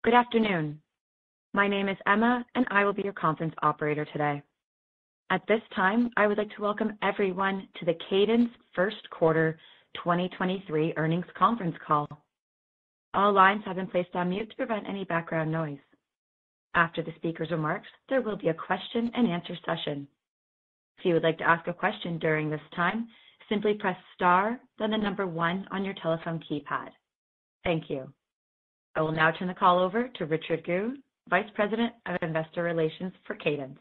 Good afternoon. My name is Emma, and I will be your conference operator today. At this time, I would like to welcome everyone to the Cadence First Quarter 2023 Earnings Conference Call. All lines have been placed on mute to prevent any background noise. After the speaker's remarks, there will be a question-and-answer session. If you would like to ask a question during this time, simply press star, then the number 1 on your telephone keypad. Thank you. I will now turn the call over to Richard Gu, Vice President of Investor Relations for Cadence.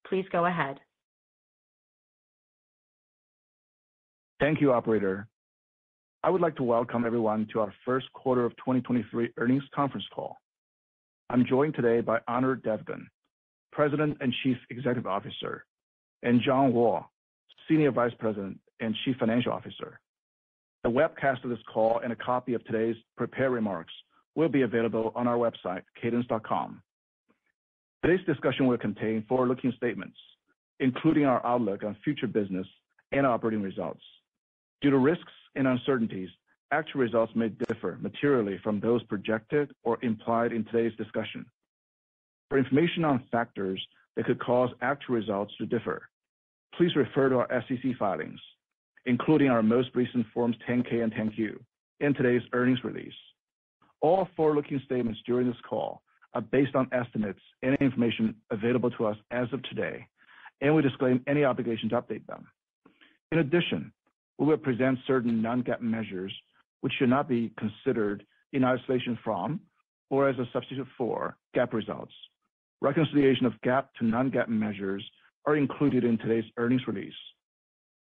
Please go ahead. Thank you, operator. I would like to welcome everyone to our first quarter of 2023 earnings conference call. I'm joined today by Anirudh Devgan, President and Chief Executive Officer, and John Wall, Senior Vice President and Chief Financial Officer. The webcast of this call and a copy of today's prepared remarks will be available on our website, cadence.com. Today's discussion will contain forward-looking statements, including our outlook on future business and operating results. Due to risks and uncertainties, actual results may differ materially from those projected or implied in today's discussion. For information on factors that could cause actual results to differ, please refer to our SEC filings, including our most recent Forms 10-K and 10-Q, in today's earnings release. All forward-looking statements during this call are based on estimates and information available to us as of today, and we disclaim any obligation to update them. In addition, we will present certain non-GAAP measures which should not be considered in isolation from or as a substitute for GAAP results. Reconciliation of GAAP to non-GAAP measures are included in today's earnings release.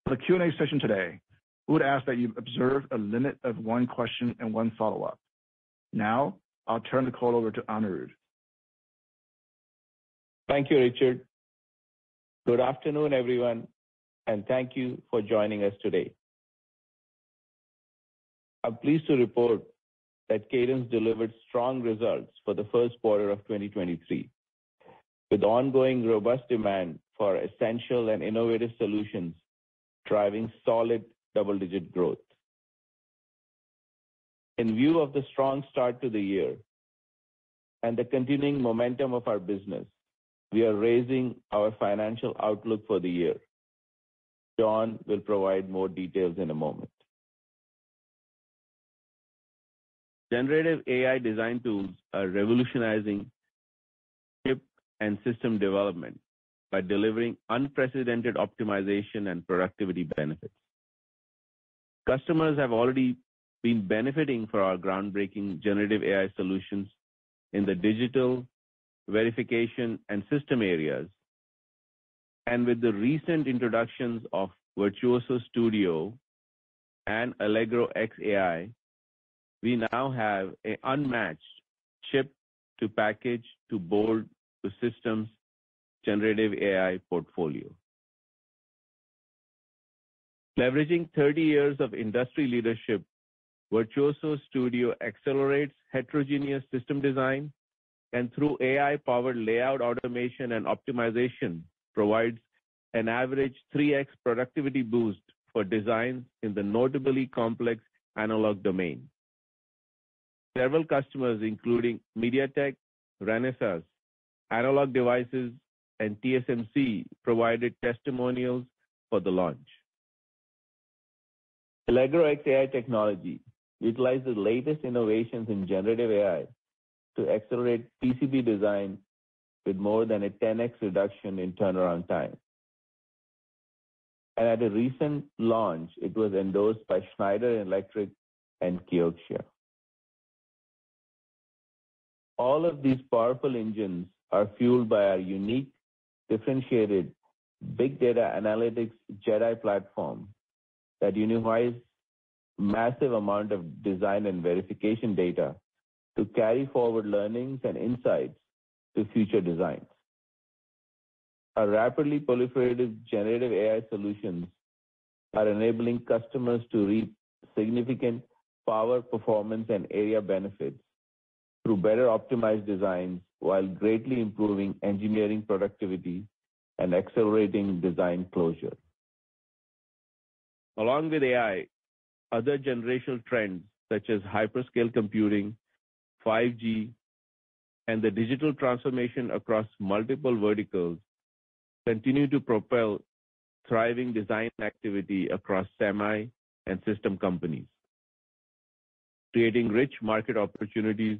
For the Q&A session today, we would ask that you observe a limit of 1 question and 1 follow-up. Now, I'll turn the call over to Anirudh. Thank you, Richard. Good afternoon, everyone, and thank you for joining us today. I'm pleased to report that Cadence delivered strong results for the first quarter of 2023, with ongoing robust demand for essential and innovative solutions driving solid double-digit growth. In view of the strong start to the year and the continuing momentum of our business, we are raising our financial outlook for the year. John will provide more details in a moment. Generative AI design tools are revolutionizing chip and system development by delivering unprecedented optimization and productivity benefits. Customers have already been benefiting from our groundbreaking generative AI solutions in the digital, verification, and system areas. And with the recent introductions of Virtuoso Studio and Allegro X AI, we now have an unmatched chip-to-package-to-board-to-systems generative AI portfolio. Leveraging 30 years of industry leadership, Virtuoso Studio accelerates heterogeneous system design, and through AI-powered layout automation and optimization, provides an average 3x productivity boost for designs in the notably complex analog domain. Several customers, including MediaTek, Renesas, Analog Devices, and TSMC, provided testimonials for the launch. Allegro X AI technology utilizes the latest innovations in generative AI to accelerate PCB design with more than a 10x reduction in turnaround time. And at a recent launch, it was endorsed by Schneider Electric and Kioxia. All of these powerful engines are fueled by our unique, differentiated big data analytics JedAI platform that unifies massive amount of design and verification data to carry forward learnings and insights to future designs. Our rapidly proliferative generative AI solutions are enabling customers to reap significant power, performance, and area benefits through better optimized designs while greatly improving engineering productivity and accelerating design closure. Along with AI, other generational trends such as hyperscale computing, 5G, and the digital transformation across multiple verticals continue to propel thriving design activity across semi and system companies, creating rich market opportunities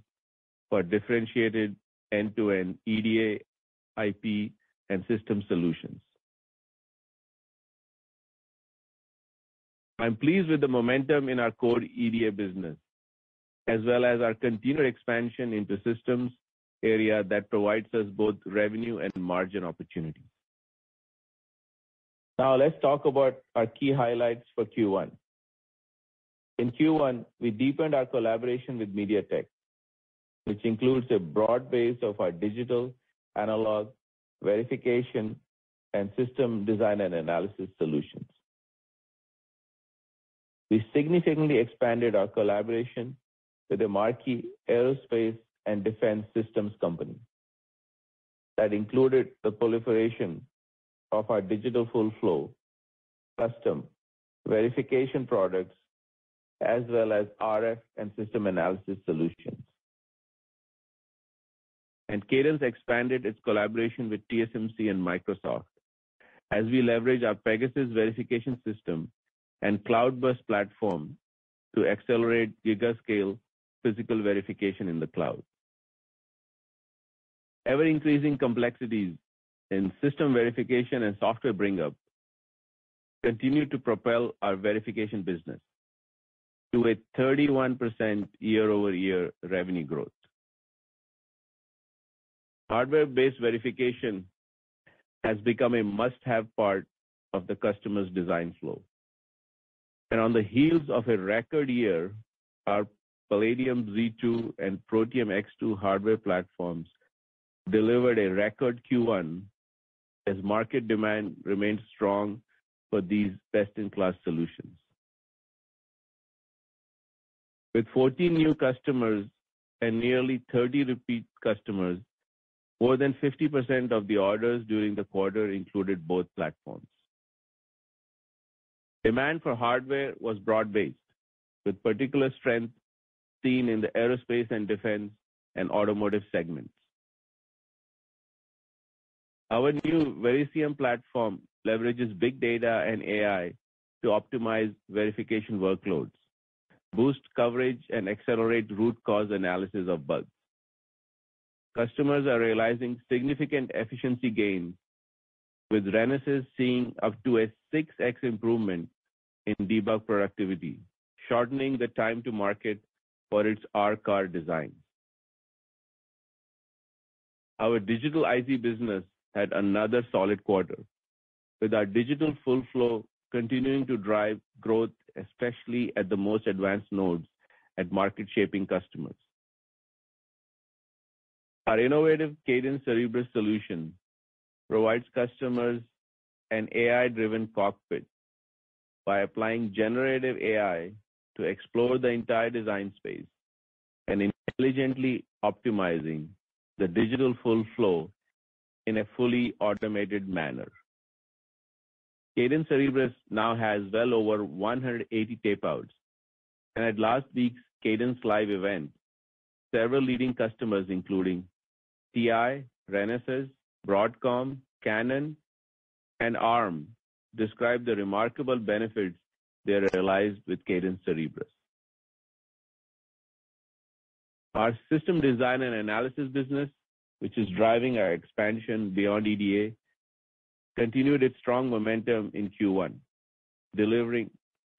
for differentiated end-to-end EDA, IP, and system solutions. I'm pleased with the momentum in our core EDA business, as well as our continued expansion into systems area that provides us both revenue and margin opportunities. Now let's talk about our key highlights for Q1. In Q1, we deepened our collaboration with MediaTek, which includes a broad base of our digital, analog, verification, and system design and analysis solutions. We significantly expanded our collaboration with a marquee aerospace and defense systems company that included the proliferation of our digital full flow, custom, verification products, as well as RF and system analysis solutions. And Cadence expanded its collaboration with TSMC and Microsoft as we leverage our Pegasus verification system and Cloudburst platform to accelerate gigascale physical verification in the cloud. Ever-increasing complexities in system verification and software bring-up continue to propel our verification business to a 31% year-over-year revenue growth. Hardware-based verification has become a must-have part of the customer's design flow. And on the heels of a record year, our Palladium Z2 and Protium X2 hardware platforms delivered a record Q1 as market demand remained strong for these best-in-class solutions. With 14 new customers and nearly 30 repeat customers, more than 50% of the orders during the quarter included both platforms. Demand for hardware was broad-based, with particular strength seen in the aerospace and defense and automotive segments. Our new Verisium platform leverages big data and AI to optimize verification workloads, boost coverage, and accelerate root cause analysis of bugs. Customers are realizing significant efficiency gains, with Renesas seeing up to a 6x improvement in debug productivity, shortening the time to market for its R-car design. Our digital IC business had another solid quarter, with our digital full flow continuing to drive growth, especially at the most advanced nodes at market-shaping customers. Our innovative Cadence Cerebrus solution provides customers an AI-driven cockpit by applying generative AI to explore the entire design space and intelligently optimizing the digital full flow in a fully automated manner. Cadence Cerebrus now has well over 180 tapeouts, and at last week's Cadence Live event, several leading customers including TI, Renesas, Broadcom, Canon, and ARM described the remarkable benefits they realized with Cadence Cerebrus. Our system design and analysis business, which is driving our expansion beyond EDA, continued its strong momentum in Q1, delivering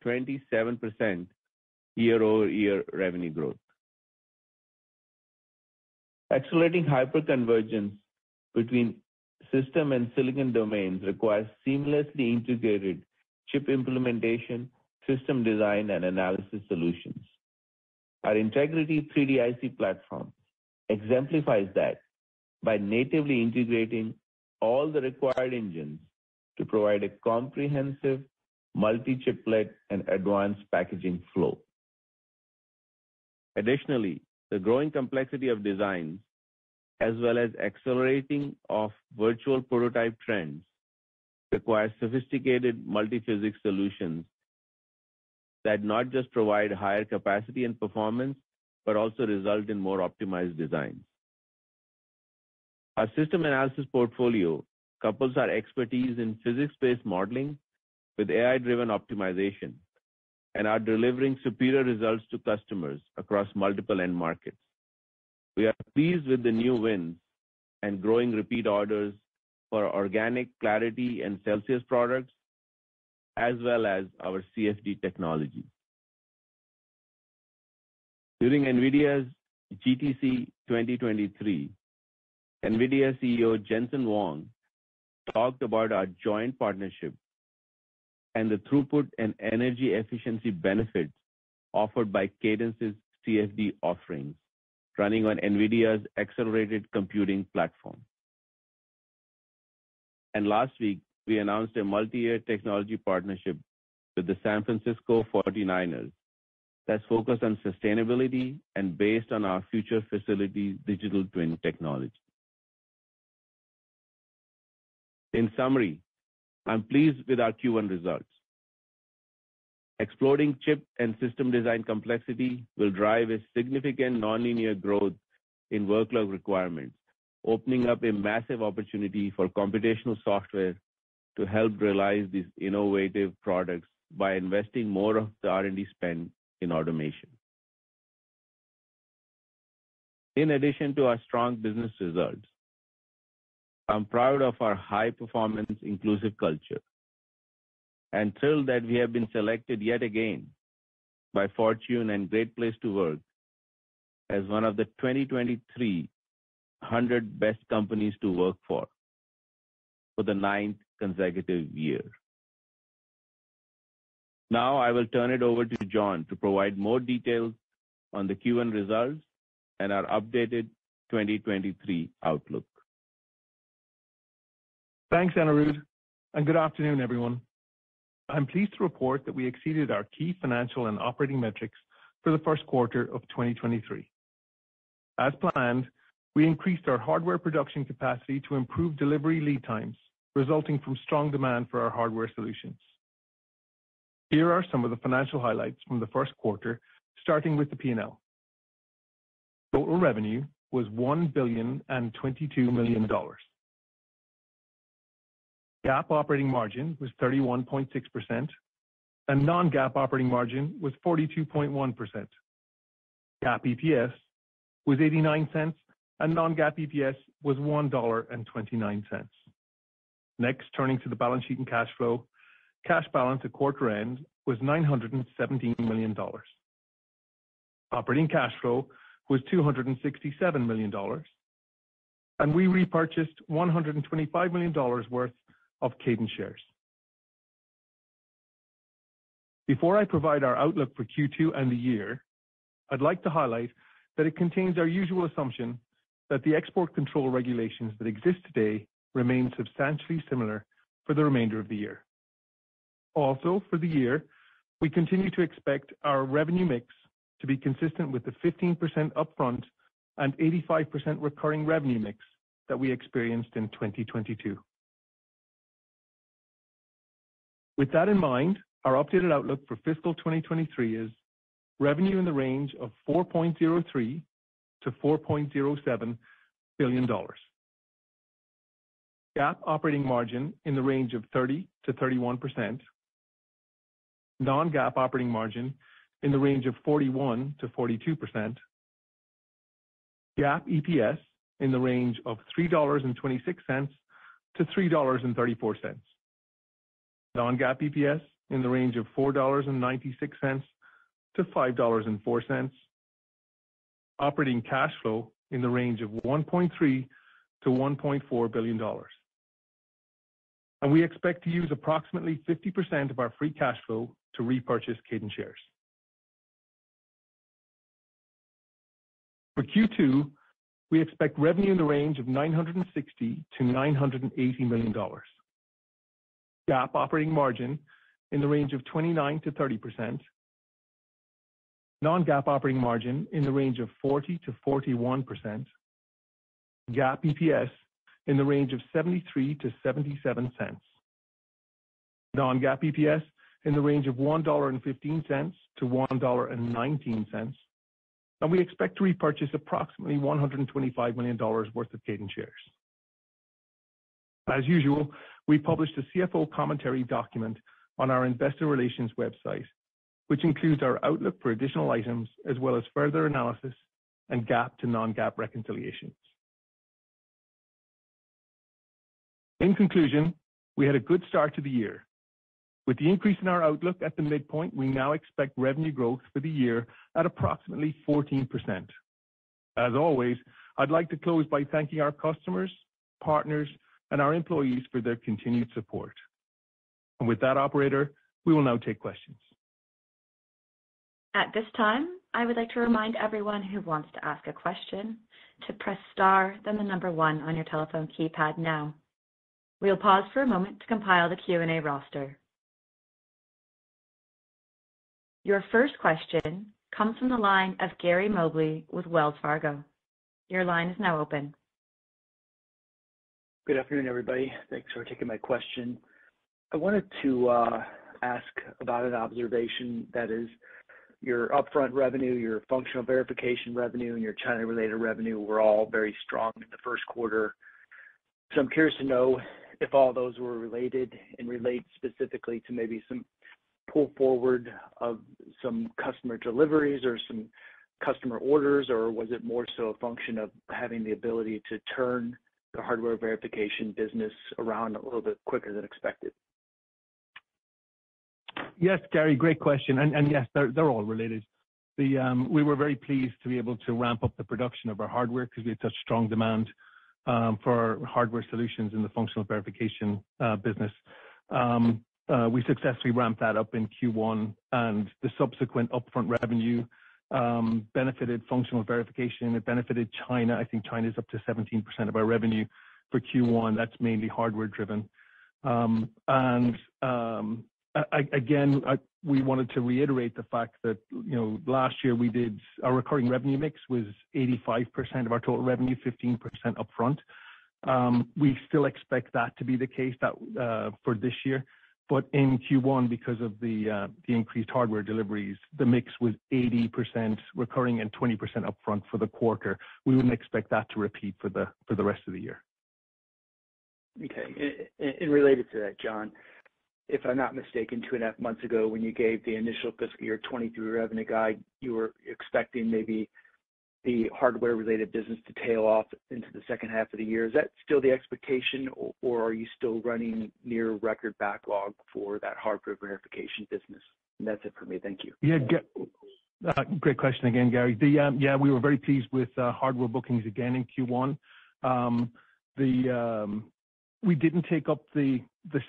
27% year-over-year revenue growth. Accelerating hyperconvergence between system and silicon domains requires seamlessly integrated chip implementation, system design, and analysis solutions. Our Integrity 3D-IC platform exemplifies that by natively integrating all the required engines to provide a comprehensive multi-chiplet and advanced packaging flow. Additionally, the growing complexity of designs, as well as accelerating of virtual prototype trends, requires sophisticated multi-physics solutions that not just provide higher capacity and performance, but also result in more optimized designs. Our system analysis portfolio couples our expertise in physics-based modeling with AI-driven optimization and are delivering superior results to customers across multiple end markets. We are pleased with the new wins and growing repeat orders for organic Clarity and Celsius products, as well as our CFD technology. During NVIDIA's GTC 2023, NVIDIA CEO Jensen Huang talked about our joint partnership and the throughput and energy efficiency benefits offered by Cadence's CFD offerings, running on NVIDIA's accelerated computing platform. And last week, we announced a multi-year technology partnership with the San Francisco 49ers that's focused on sustainability and based on our future facility digital twin technology. In summary, I'm pleased with our Q1 results. Exploding chip and system design complexity will drive a significant nonlinear growth in workload requirements, opening up a massive opportunity for computational software to help realize these innovative products by investing more of the R&D spend in automation. In addition to our strong business results, I'm proud of our high-performance inclusive culture and thrilled that we have been selected yet again by Fortune and Great Place to Work as one of the 2023 100 best companies to work for the 9th consecutive year. Now I will turn it over to John to provide more details on the Q1 results and our updated 2023 outlook. Thanks, Anirudh, and good afternoon, everyone. I'm pleased to report that we exceeded our key financial and operating metrics for the first quarter of 2023. As planned, we increased our hardware production capacity to improve delivery lead times, resulting from strong demand for our hardware solutions. Here are some of the financial highlights from the first quarter, starting with the P&L. Total revenue was $1,022 million. GAAP operating margin was 31.6%, and non-GAAP operating margin was 42.1%. GAAP EPS was 89 cents, and non-GAAP EPS was $1.29. Next, turning to the balance sheet and cash flow. Cash balance at quarter end was $917 million. Operating cash flow was $267 million, and we repurchased $125 million worth of Cadence shares. Before I provide our outlook for Q2 and the year, I'd like to highlight that it contains our usual assumption that the export control regulations that exist today remain substantially similar for the remainder of the year. Also, for the year, we continue to expect our revenue mix to be consistent with the 15% upfront and 85% recurring revenue mix that we experienced in 2022. With that in mind, our updated outlook for fiscal 2023 is revenue in the range of $4.03 to $4.07 billion. GAAP operating margin in the range of 30 to 31%. Non-GAAP operating margin in the range of 41 to 42%. GAAP EPS in the range of $3.26 to $3.34. Non-GAAP EPS in the range of $4.96 to $5.04. Operating cash flow in the range of $1.3 to $1.4 billion. And we expect to use approximately 50% of our free cash flow to repurchase Cadence shares. For Q2, we expect revenue in the range of $960 to $980 million. GAAP operating margin in the range of 29 to 30%. Non-GAAP operating margin in the range of 40 to 41%. GAAP EPS in the range of 73 to 77 cents. Non-GAAP EPS in the range of $1.15 to $1.19. And we expect to repurchase approximately $125 million worth of Cadence shares. As usual, we published a CFO commentary document on our investor relations website, which includes our outlook for additional items as well as further analysis and GAAP to non-GAAP reconciliations. In conclusion, we had a good start to the year. With the increase in our outlook at the midpoint, we now expect revenue growth for the year at approximately 14%. As always, I'd like to close by thanking our customers, partners, and our employees for their continued support. And with that, operator, we will now take questions. At this time, I would like to remind everyone who wants to ask a question to press star, then the number 1 on your telephone keypad now. We'll pause for a moment to compile the Q&A roster. Your first question comes from the line of Gary Mobley with Wells Fargo. Your line is now open. Good afternoon, everybody. Thanks for taking my question. I wanted to ask about an observation, that is your upfront revenue, your functional verification revenue, and your China-related revenue were all very strong in the first quarter. So I'm curious to know if all those were related and relate specifically to maybe some pull forward of some customer deliveries or some customer orders, or was it more so a function of having the ability to turn the hardware verification business around a little bit quicker than expected? Yes, Gary, great question. And yes, they're all related. We were very pleased to be able to ramp up the production of our hardware because we had such strong demand for hardware solutions in the functional verification business. We successfully ramped that up in Q1, and the subsequent upfront revenue benefited functional verification. It benefited China. I think China is up to 17% of our revenue for Q1. That's mainly hardware driven. We wanted to reiterate the fact that, last year our recurring revenue mix was 85% of our total revenue, 15% upfront. We still expect that to be the case for this year. But in Q1, because of the increased hardware deliveries, the mix was 80% recurring and 20% upfront for the quarter. We wouldn't expect that to repeat for the rest of the year. Okay. And related to that, John, if I'm not mistaken, 2.5 months ago when you gave the initial fiscal year 23 revenue guide, you were expecting maybe the hardware-related business to tail off into the second half of the year. Is that still the expectation, or are you still running near record backlog for that hardware verification business? And that's it for me. Thank you. Yeah, great question again, Gary. We were very pleased with hardware bookings again in Q1. We didn't take up the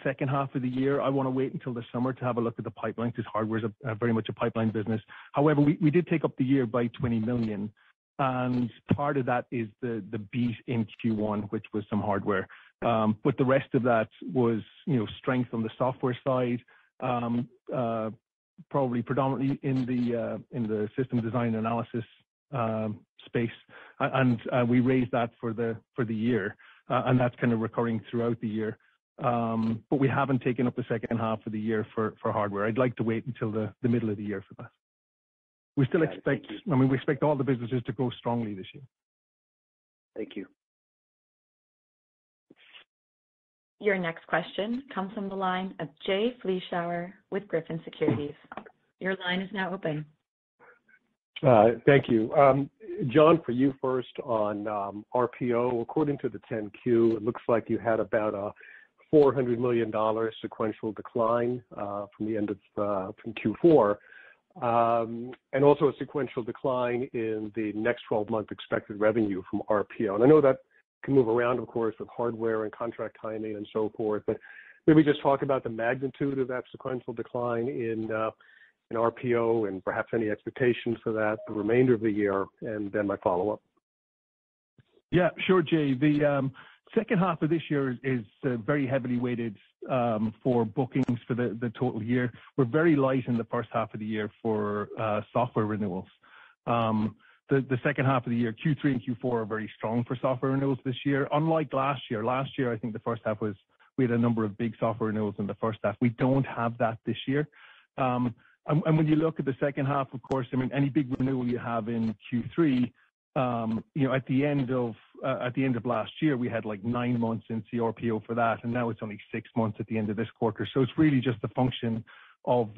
second half of the year. I want to wait until the summer to have a look at the pipeline because hardware is very much a pipeline business. However, we did take up the year by $20 million. And part of that is the beat in Q1, which was some hardware. But the rest of that was, strength on the software side, probably predominantly in the system design analysis space. And we raised that for the year. And that's kind of recurring throughout the year. But we haven't taken up the second half of the year for hardware. I'd like to wait until the middle of the year for that. We still expect, we expect all the businesses to grow strongly this year. Thank you. Your next question comes from the line of Jay Vleeschhouwer with Griffin Securities. Your line is now open. Thank you. John, for you first on RPO, according to the 10Q, it looks like you had about a $400 million sequential decline from the end of from Q4, and also a sequential decline in the next 12-month expected revenue from RPO. And I know that can move around, of course, with hardware and contract timing and so forth, but maybe just talk about the magnitude of that sequential decline in RPO and perhaps any expectations for that the remainder of the year, and then my follow-up. Yeah, sure, Jay. The second half of this year is very heavily weighted for bookings for the total year. We're very light in the first half of the year for software renewals. The second half of the year, Q3 and Q4 are very strong for software renewals this year. Unlike last year, I think the first half we had a number of big software renewals in the first half. We don't have that this year. And when you look at the second half, of course, any big renewal you have in Q3, at the end of at the end of last year, we had like 9 months in CRPO for that, and now it's only 6 months at the end of this quarter. So it's really just a function of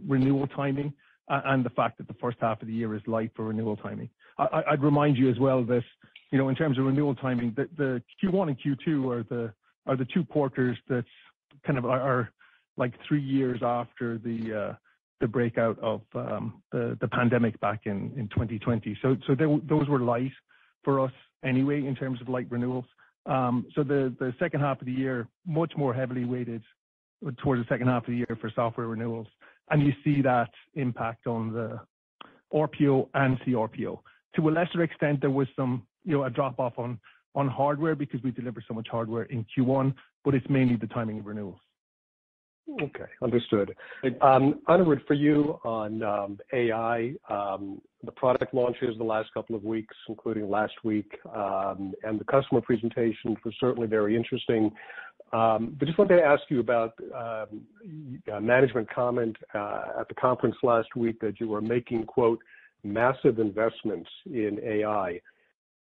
renewal timing and the fact that the first half of the year is light for renewal timing. I'd remind you as well that, in terms of renewal timing, the Q1 and Q2 are the 2 quarters that kind of are like 3 years after the breakout of the pandemic back in 2020. So those were light for us anyway in terms of light renewals. So the second half of the year, much more heavily weighted towards the second half of the year for software renewals. And you see that impact on the RPO and CRPO. To a lesser extent, there was some, a drop off on hardware because we delivered so much hardware in Q1, but it's mainly the timing of renewals. Okay, understood. Anirudh, for you on AI, the product launches the last couple of weeks, including last week, and the customer presentations were certainly very interesting. But just wanted to ask you about management comment at the conference last week that you were making, quote, massive investments in AI.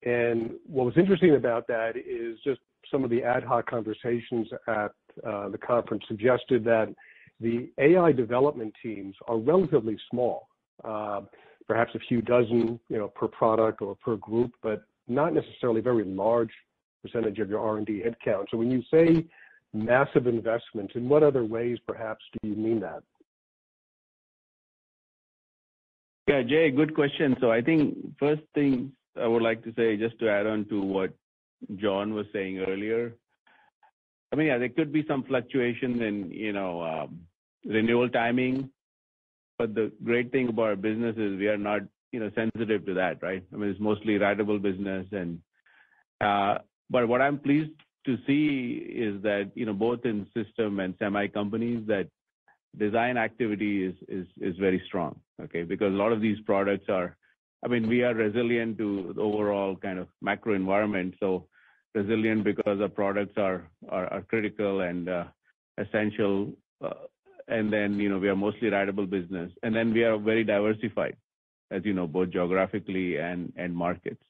And what was interesting about that is just some of the ad hoc conversations at the conference suggested that the AI development teams are relatively small, perhaps a few dozen, per product or per group, but not necessarily a very large percentage of your R&D headcount. So when you say massive investment, in what other ways perhaps do you mean that? Yeah, Jay, good question. So I think first thing I would like to say, just to add on to what John was saying earlier, I mean, there could be some fluctuation in, renewal timing, but the great thing about our business is we are not, sensitive to that, right? I mean, it's mostly ratable business, and but what I'm pleased to see is that, both in system and semi companies, that design activity is very strong, okay? Because a lot of these products are, I mean, we are resilient to the overall kind of macro environment, so resilient because our products are critical and essential, and then, we are mostly ratable business, and then we are very diversified, as you know, both geographically and markets.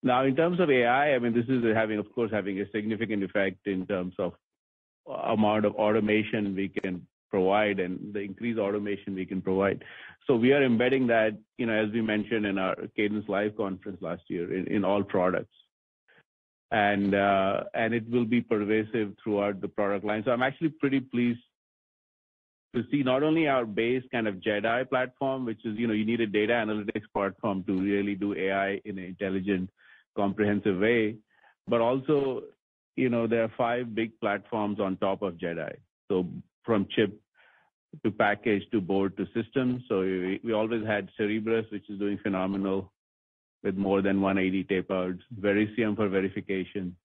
Now, in terms of AI, I mean, this is having a significant effect in terms of amount of automation we can provide and the increased automation we can provide. So we are embedding that, as we mentioned in our Cadence Live conference last year, in all products. And it will be pervasive throughout the product line. So I'm actually pretty pleased to see not only our base kind of JEDI platform, which is, you need a data analytics platform to really do AI in an intelligent, comprehensive way, but also, there are 5 big platforms on top of JEDI. So from chip to package to board to system. So we always had Cerebrus, which is doing phenomenal with more than 180 tapeouts, Verisium for verification.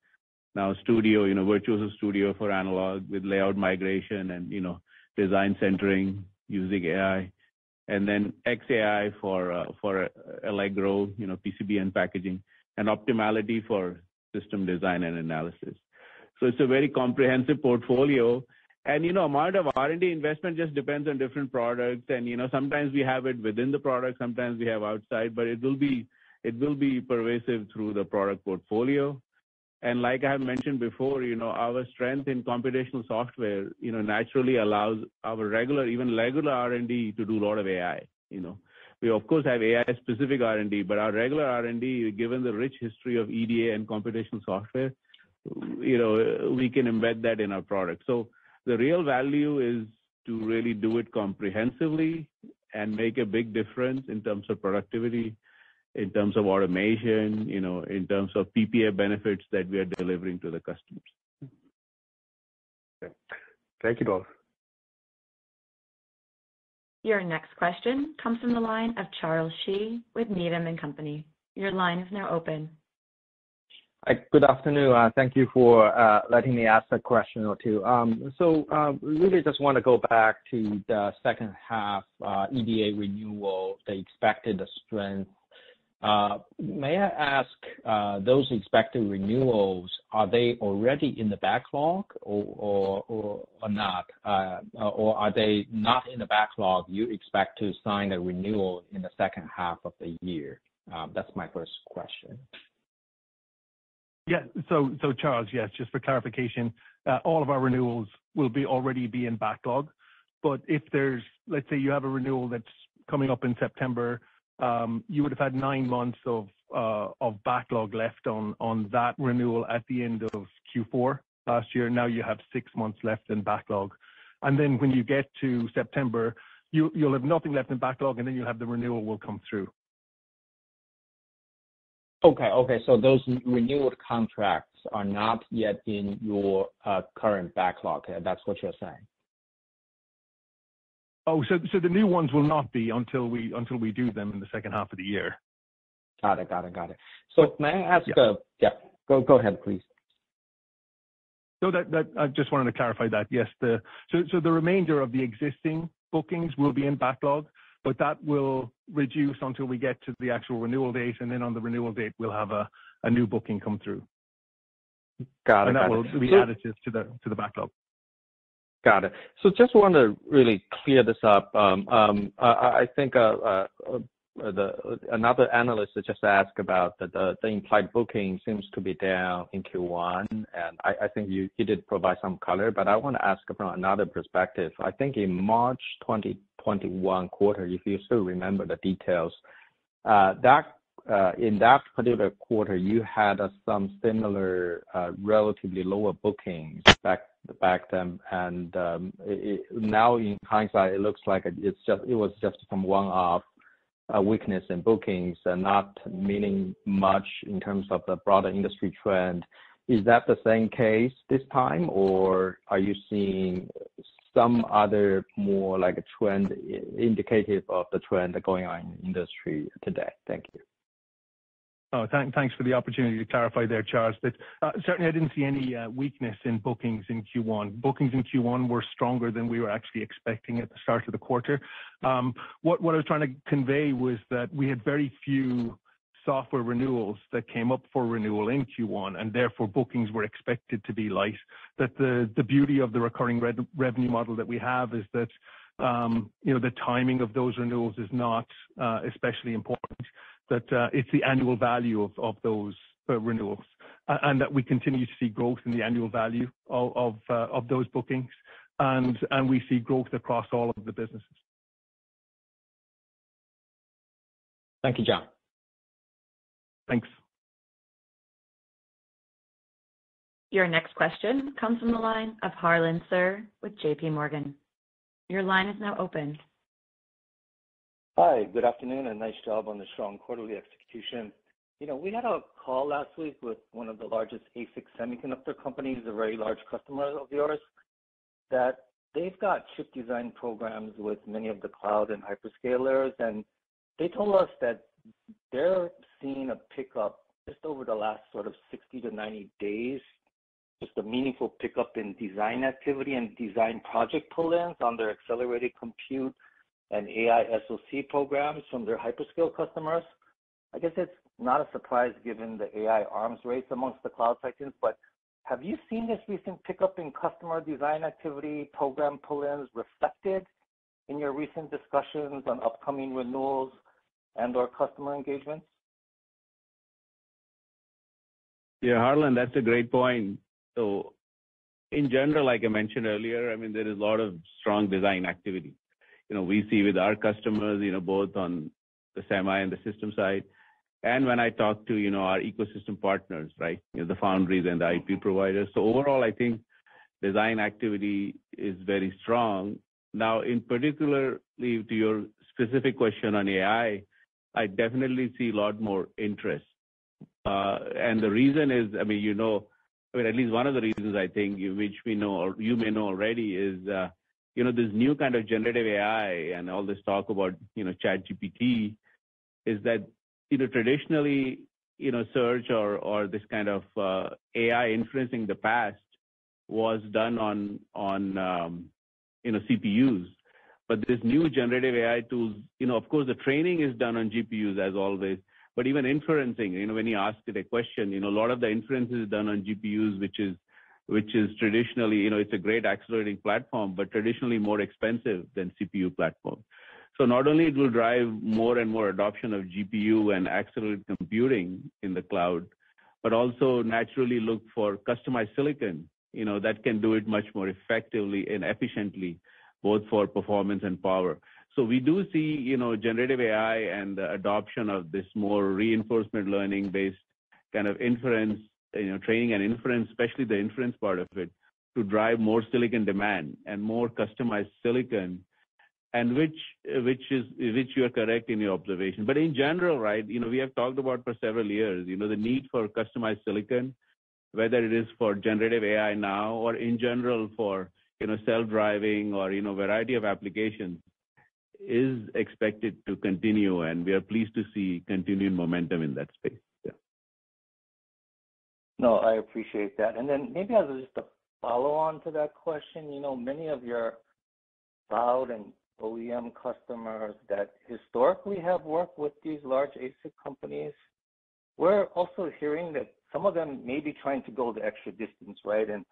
Now Studio, Virtuoso Studio for analog with layout migration and, design centering using AI. And then XAI for Allegro, PCB and packaging, and Optimality for system design and analysis. So it's a very comprehensive portfolio. And, amount of R&D investment just depends on different products. And, sometimes we have it within the product, sometimes we have outside, but it will be pervasive through the product portfolio. And like I have mentioned before, our strength in computational software, naturally allows our regular R&D to do a lot of AI. We of course have AI specific R&D, but our regular R&D, given the rich history of EDA and computational software, we can embed that in our product. So the real value is to really do it comprehensively and make a big difference in terms of productivity, in terms of automation, in terms of PPA benefits that we are delivering to the customers. Okay. Thank you both. Your next question comes from the line of Charles Shi with Needham & Company. Your line is now open. Good afternoon. Thank you for letting me ask a question or two. Really just want to go back to the second half EDA renewal, the expected strength. May I ask, those expected renewals, are they already in the backlog or not? Or are they not in the backlog? You expect to sign a renewal in the second half of the year? That's my first question. Yeah. So Charles, yes, just for clarification, all of our renewals will already be in backlog. But if there's, let's say you have a renewal that's coming up in September, you would have had 9 months of backlog left on that renewal at the end of Q4 last year. Now you have 6 months left in backlog. And then when you get to September, you'll have nothing left in backlog, and then you'll have the renewal will come through. Okay. So those renewed contracts are not yet in your current backlog. That's what you're saying. Oh, so the new ones will not be until we do them in the second half of the year. Got it. So may I ask? Yeah. Go ahead, please. So that I just wanted to clarify that. Yes, so the remainder of the existing bookings will be in backlog, but that will reduce until we get to the actual renewal date, and then on the renewal date we'll have a new booking come through. Got it. And that will be additive to the backlog. Got it. So just want to really clear this up. I think another analyst just asked about the implied booking seems to be down in Q1, and I think you did provide some color, but I want to ask from another perspective. I think in March 2021 quarter, if you still remember the details, in that particular quarter, you had some similar relatively lower bookings back then, and now in hindsight, it looks like it was just some one-off weakness in bookings and not meaning much in terms of the broader industry trend. Is that the same case this time, or are you seeing some other more like a trend indicative of the trend going on in the industry today? Thank you. Oh, thanks for the opportunity to clarify there, Charles. But certainly I didn't see any weakness in bookings in Q1. Bookings in Q1 were stronger than we were actually expecting at the start of the quarter. What I was trying to convey was that we had very few software renewals that came up for renewal in Q1, and therefore bookings were expected to be light. That the beauty of the recurring revenue model that we have is that the timing of those renewals is not especially important. That it's the annual value of those renewals, and that we continue to see growth in the annual value of those bookings, and we see growth across all of the businesses. Thank you, John. Thanks. Your next question comes from the line of Harlan Sur with JP Morgan. Your line is now open. Hi, good afternoon, and nice job on the strong quarterly execution. We had a call last week with one of the largest ASIC semiconductor companies, a very large customer of yours, that they've got chip design programs with many of the cloud and hyperscalers, and they told us that they're seeing a pickup just over the last sort of 60 to 90 days, just a meaningful pickup in design activity and design project pull-ins on their accelerated compute and AI SoC programs from their hyperscale customers. I guess it's not a surprise given the AI arms race amongst the cloud titans, but have you seen this recent pickup in customer design activity, program pull-ins reflected in your recent discussions on upcoming renewals and or customer engagements? Yeah, Harlan, that's a great point. So in general, like I mentioned earlier, there is a lot of strong design activity. We see with our customers, both on the semi and the system side. And when I talk to, our ecosystem partners, right, the foundries and the IP providers. So overall, I think design activity is very strong. Now, in particular, to your specific question on AI, I definitely see a lot more interest. And the reason is, at least one of the reasons I think, which we know, or you may know already, is, this new kind of generative AI and all this talk about, ChatGPT, is that, traditionally, search or this kind of AI inferencing in the past was done on CPUs. But this new generative AI tools, of course, the training is done on GPUs as always, but even inferencing, when you ask it a question, a lot of the inference is done on GPUs, which is traditionally, it's a great accelerating platform, but traditionally more expensive than CPU platform. So not only it will drive more and more adoption of GPU and accelerated computing in the cloud, but also naturally look for customized silicon, that can do it much more effectively and efficiently, both for performance and power. So we do see, generative AI and the adoption of this more reinforcement learning based kind of inference, training and inference, especially the inference part of it, to drive more silicon demand and more customized silicon, and which you are correct in your observation. But in general, right, we have talked about for several years, the need for customized silicon, whether it is for generative AI now or in general for, self-driving or, variety of applications, is expected to continue, and we are pleased to see continued momentum in that space. Yeah. No, I appreciate that. And then maybe as just a follow-on to that question, many of your cloud and OEM customers that historically have worked with these large ASIC companies, we're also hearing that some of them may be trying to go the extra distance, right, and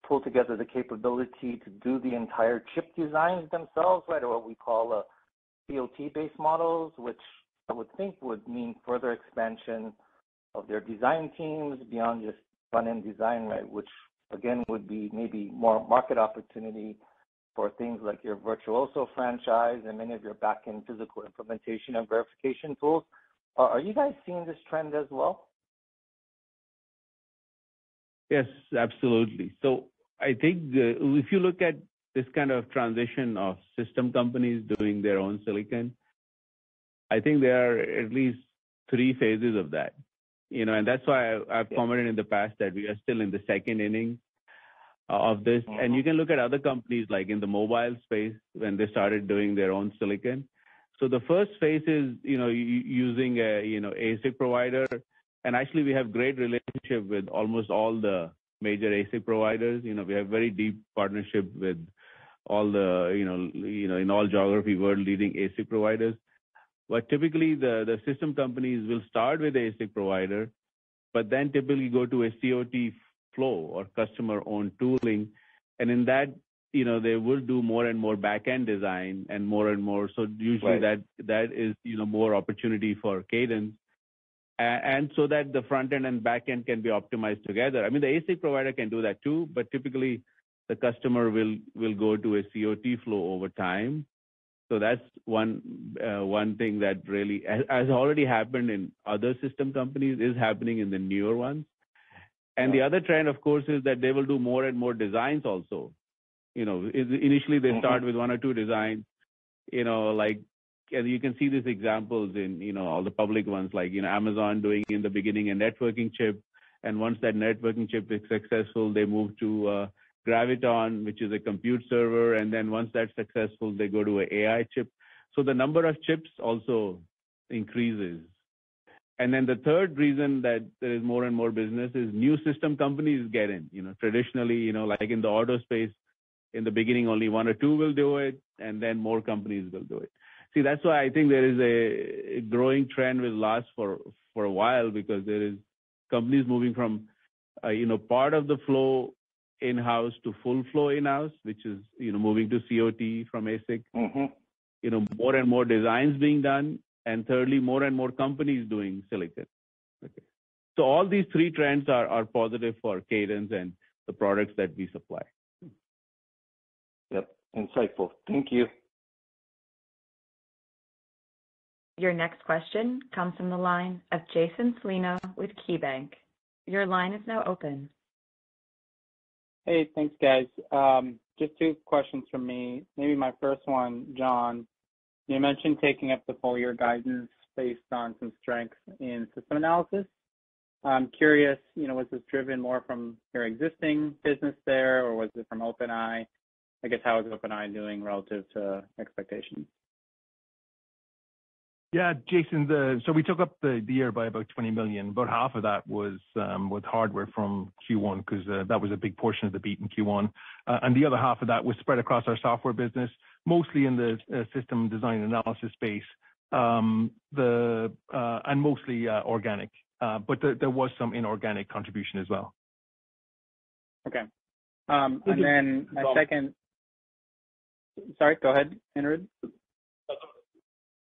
pull together the capability to do the entire chip designs themselves, right, or what we call COT-based models, which I would think would mean further expansion of their design teams beyond just front-end design, right, which again would be maybe more market opportunity for things like your Virtuoso franchise and many of your back-end physical implementation and verification tools. Are you guys seeing this trend as well? Yes, absolutely. So I think if you look at this kind of transition of system companies doing their own silicon, I think there are at least three phases of that. And that's why I've commented in the past that we are still in the second inning of this. Mm-hmm. And you can look at other companies like in the mobile space when they started doing their own silicon. So the first phase is, using a, ASIC provider. And actually we have great relationship with almost all the major ASIC providers. We have very deep partnership with all the, in all geography world leading ASIC providers. But typically the system companies will start with the ASIC provider, but then typically go to a COT flow or customer owned tooling. And in that, they will do more and more back-end design and more. So usually that is, more opportunity for Cadence. And so that the front end and back end can be optimized together. I mean, the ASIC provider can do that too, but typically the customer will go to a COT flow over time. So that's one thing that really has already happened in other system companies, is happening in the newer ones. And the other trend, of course, is that they will do more and more designs also. Initially they start with one or two designs, and you can see these examples in, all the public ones, like, Amazon doing in the beginning a networking chip. And once that networking chip is successful, they move to Graviton, which is a compute server. And then once that's successful, they go to an AI chip. So the number of chips also increases. And then the third reason that there is more and more business is new system companies get in. Traditionally, like in the auto space, in the beginning, only one or two will do it, and then more companies will do it. See, that's why I think there is a growing trend will last for a while, because there is companies moving from, part of the flow in-house to full flow in-house, which is, moving to COT from ASIC. More and more designs being done. And thirdly, more and more companies doing silicon. Okay. So all these three trends are positive for Cadence and the products that we supply. Yep. Insightful. Thank you. Your next question comes from the line of Jason Celino with KeyBanc. Your line is now open. Hey, thanks, guys. Just two questions from me. Maybe my first one, John, you mentioned taking up the full year guidance based on some strengths in system analysis. I'm curious, was this driven more from your existing business there, or was it from OpenEye? I guess, how is OpenEye doing relative to expectations? Yeah, Jason, so we took up the year by about $20 million. About half of that was hardware from Q1, because that was a big portion of the beat in Q1. And the other half of that was spread across our software business, mostly in the system design analysis space, and mostly organic. But there was some inorganic contribution as well. Okay. And then my second... Sorry, go ahead, Anirudh.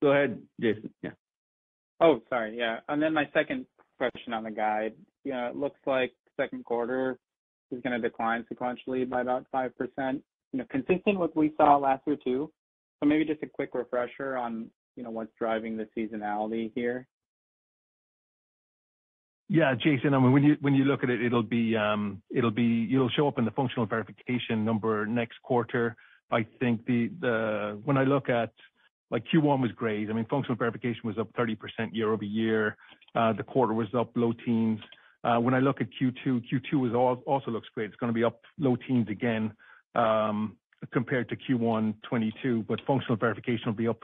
Go ahead, Jason. Yeah. Oh, sorry. Yeah. And then my second question on the guide. It looks like second quarter is going to decline sequentially by about 5%, consistent with what we saw last year too. So maybe just a quick refresher on, what's driving the seasonality here. Yeah, Jason, I mean, when you look at it, it'll you'll show up in the functional verification number next quarter. I think when I look at, like, Q1 was great. I mean, functional verification was up 30% year over year. The quarter was up low teens. When I look at Q2 also looks great. It's going to be up low teens again, compared to Q1 22, but functional verification will be up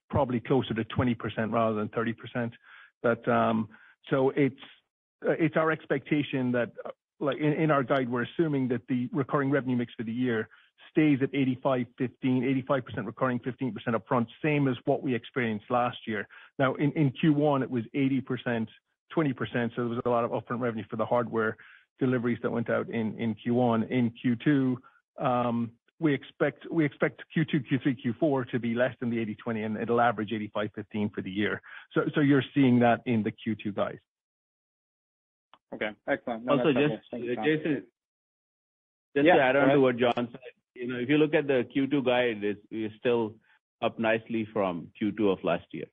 probably closer to 20% rather than 30%. But so it's our expectation that, like, in our guide, we're assuming that the recurring revenue mix for the year stays at 85% recurring, 15% upfront, same as what we experienced last year. Now, in Q1, it was 80%, 20%, so there was a lot of upfront revenue for the hardware deliveries that went out in Q1. In Q2, we expect Q2, Q3, Q4 to be less than the 80/20, and it'll average 85/15 for the year. So you're seeing that in the Q2 guide. Okay, excellent. No, also, Jason, to add on to what John said, if you look at the Q2 guide, it's still up nicely from Q2 of last year.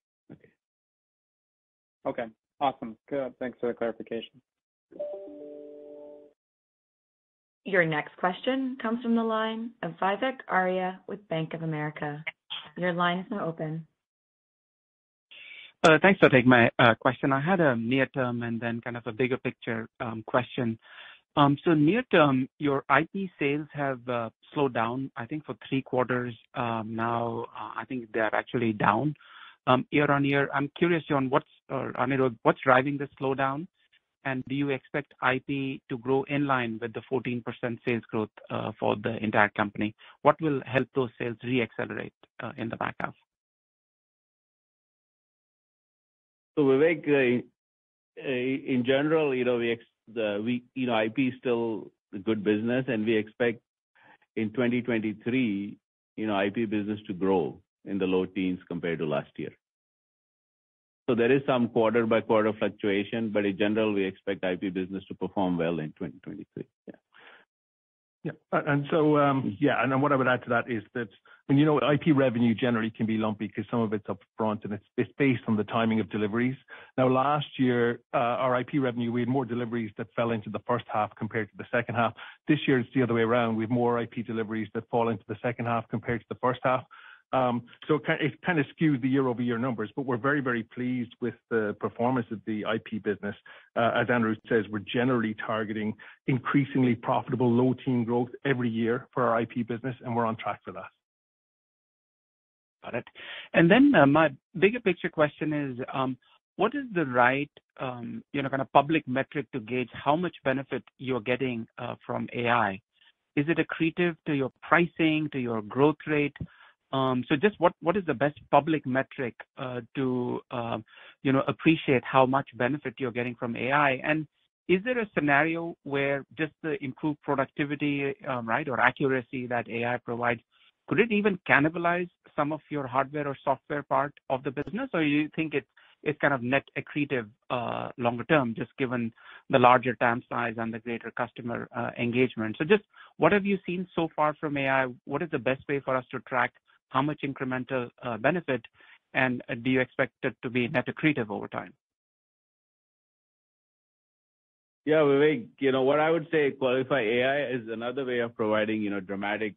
Okay, awesome. Good. Thanks for the clarification. Your next question comes from the line of Vivek Arya with Bank of America. Your line is now open. Thanks for taking my question. I had a near-term and then kind of a bigger picture question. So near-term, your IP sales have slowed down, I think, for 3 quarters now. I think they're actually down year on year. I'm curious, John, what's driving the slowdown? And do you expect IP to grow in line with the 14% sales growth for the entire company? What will help those sales re-accelerate in the back half? So Vivek, in general, IP is still a good business, and we expect in 2023, IP business to grow in the low teens compared to last year. So there is some quarter-by-quarter fluctuation, but in general, we expect IP business to perform well in 2023. Yeah. And so, and then what I would add to that is that when IP revenue generally can be lumpy because some of it's up front and it's based on the timing of deliveries. Now, last year, our IP revenue, we had more deliveries that fell into the first half compared to the second half. This year, it's the other way around. We have more IP deliveries that fall into the second half compared to the first half. So it kind of skews the year-over-year numbers, but we're very, very pleased with the performance of the IP business. As Andrew says, we're generally targeting increasingly profitable low-teen growth every year for our IP business, and we're on track for that. Got it. And then my bigger picture question is, what is the right, kind of public metric to gauge how much benefit you're getting from AI? Is it accretive to your pricing, to your growth rate? So just what is the best public metric to appreciate how much benefit you're getting from AI? And is there a scenario where just the improved productivity, right, or accuracy that AI provides, could it even cannibalize some of your hardware or software part of the business, or you think it's kind of net accretive longer term, just given the larger TAM size and the greater customer engagement? So just what have you seen so far from AI? What is the best way for us to track how much incremental benefit, and do you expect it to be net accretive over time? Yeah, Vivek, what I would say, qualify AI is another way of providing, dramatic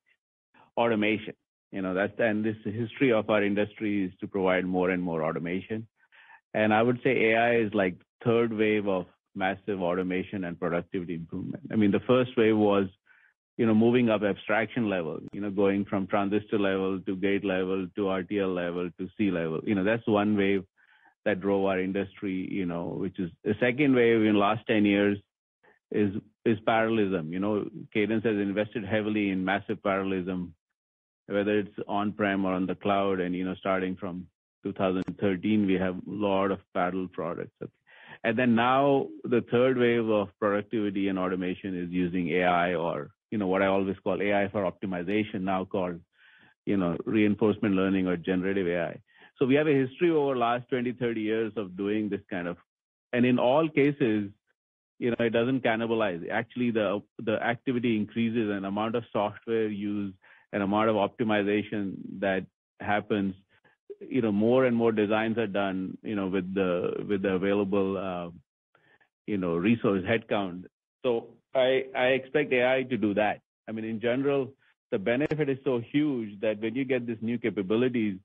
automation. And this history of our industry is to provide more and more automation. And I would say AI is like third wave of massive automation and productivity improvement. I mean, the first wave was moving up abstraction level, going from transistor level to gate level to RTL level to C level. That's one wave that drove our industry, which is the second wave in the last 10 years is parallelism. Cadence has invested heavily in massive parallelism, whether it's on-prem or on the cloud. And, starting from 2013, we have a lot of parallel products. And then now the third wave of productivity and automation is using AI, or what I always call AI for optimization, now called, reinforcement learning or generative AI. So we have a history over the last 20, 30 years of doing this kind of And in all cases, it doesn't cannibalize. Actually, the activity increases and amount of software used and amount of optimization that happens. More and more designs are done, with the available, resource headcount. So I expect AI to do that. I mean, in general, the benefit is so huge that when you get these new capabilities,